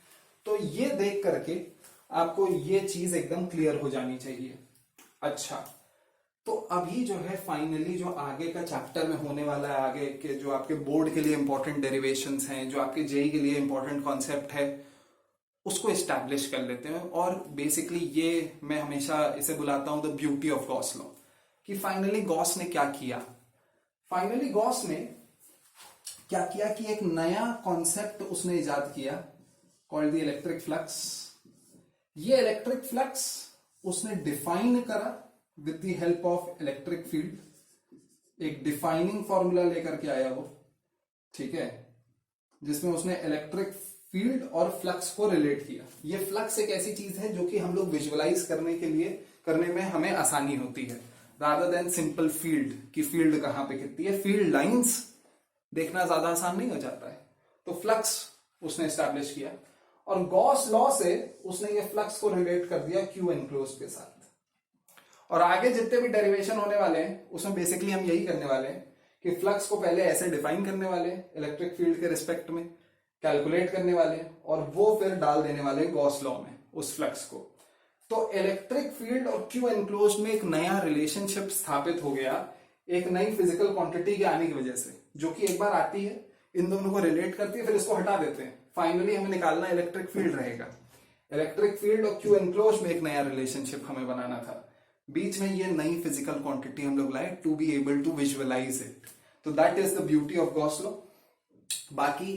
तो ये देख करके आपको ये चीज एकदम क्लियर हो जानी चाहिए। अच्छा, तो अभी जो है फाइनली जो आगे का चैप्टर में होने वाला है, आगे के जो आपके बोर्ड के लिए इंपॉर्टेंट डेरिवेशंस हैं, जो आपके जेई के लिए इंपॉर्टेंट कॉन्सेप्ट है, उसको एस्टैब्लिश कर लेते हैं। और बेसिकली ये मैं हमेशा इसे बुलाता हूं the beauty of Gauss law, कि फाइनली गॉस ने क्या किया। फाइनली गॉस ने क्या किया कि एक नया कॉन्सेप्ट उसने इजाद किया कॉल्ड द इलेक्ट्रिक फ्लक्स। ये इलेक्ट्रिक फ्लक्स उसने डिफाइन करा with the help of electric field. एक डिफाइनिंग फॉर्मूला लेकर के आया वो, ठीक है, जिसमें उसने इलेक्ट्रिक फील्ड और फ्लक्स को रिलेट किया। ये फ्लक्स एक ऐसी चीज है जो कि हम लोग विजुअलाइज करने में हमें आसानी होती है, रादर देन सिंपल फील्ड की फील्ड कहां पे कितनी है। फील्ड लाइंस देखना ज्यादा आसान नहीं हो जाता है। तो फ्लक्स उसने एस्टैब्लिश किया, और गॉस लॉ से उसने ये फ्लक्स को रिलेट कर दिया क्यू एनक्लोज के साथ। और आगे जितने भी डेरिवेशन होने वाले हैं उसमें बेसिकली हम यही करने वाले हैं कि फ्लक्स को पहले ऐसे डिफाइन करने वाले हैं इलेक्ट्रिक फील्ड के रिस्पेक्ट में, कैलकुलेट करने वाले हैं, और वो फिर डाल देने वाले गॉस लॉ में उस फ्लक्स को। तो इलेक्ट्रिक फील्ड और क्यू एनक्लोज्ड में एक नया रिलेशनशिप स्थापित हो गया, एक नई फिजिकल क्वांटिटी के आने की वजह से, जो कि एक बार आती है, इन दोनों को रिलेट करती है, फिर इसको हटा देते हैं। फाइनली हमें निकालना इलेक्ट्रिक फील्ड रहेगा। इलेक्ट्रिक फील्ड और क्यू एनक्लोज्ड में एक नया रिलेशनशिप हमें बनाना था। बीच में ये नई फिजिकल क्वांटिटी हम लोग लाए to be able to visualise it. तो that is the beauty of Gauss law. बाकी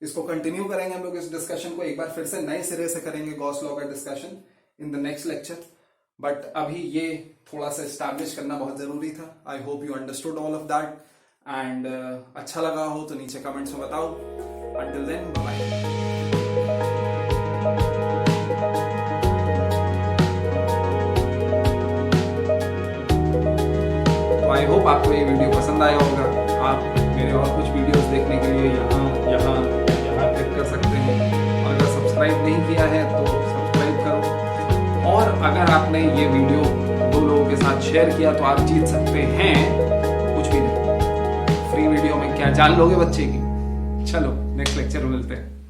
इसको कंटिन्यू करेंगे हम लोग, इस डिस्कशन को एक बार फिर से नए सिरे से करेंगे गॉस लॉ का discussion in the next lecture. But अभी ये थोड़ा सा एस्टैब्लिश करना बहुत जरूरी था। I hope you understood all of that, and अच्छा लगा हो तो नीचे कमेंट्स में बताओ। Until then, bye. I hope आपको ये वीडियो पसंद आया होगा। आप मेरे और कुछ वीडियोस देखने के लिए यहाँ क्लिक कर सकते हैं, और अगर सब्सक्राइब नहीं किया है तो सब्सक्राइब करो। और अगर आपने ये वीडियो 2 लोगों के साथ शेयर किया तो आप जीत सकते हैं कुछ भी नहीं। फ्री वीडियो में क्या जान लोगे बच्चे की। चलो नेक्स्ट लेक्चर में मिलते हैं।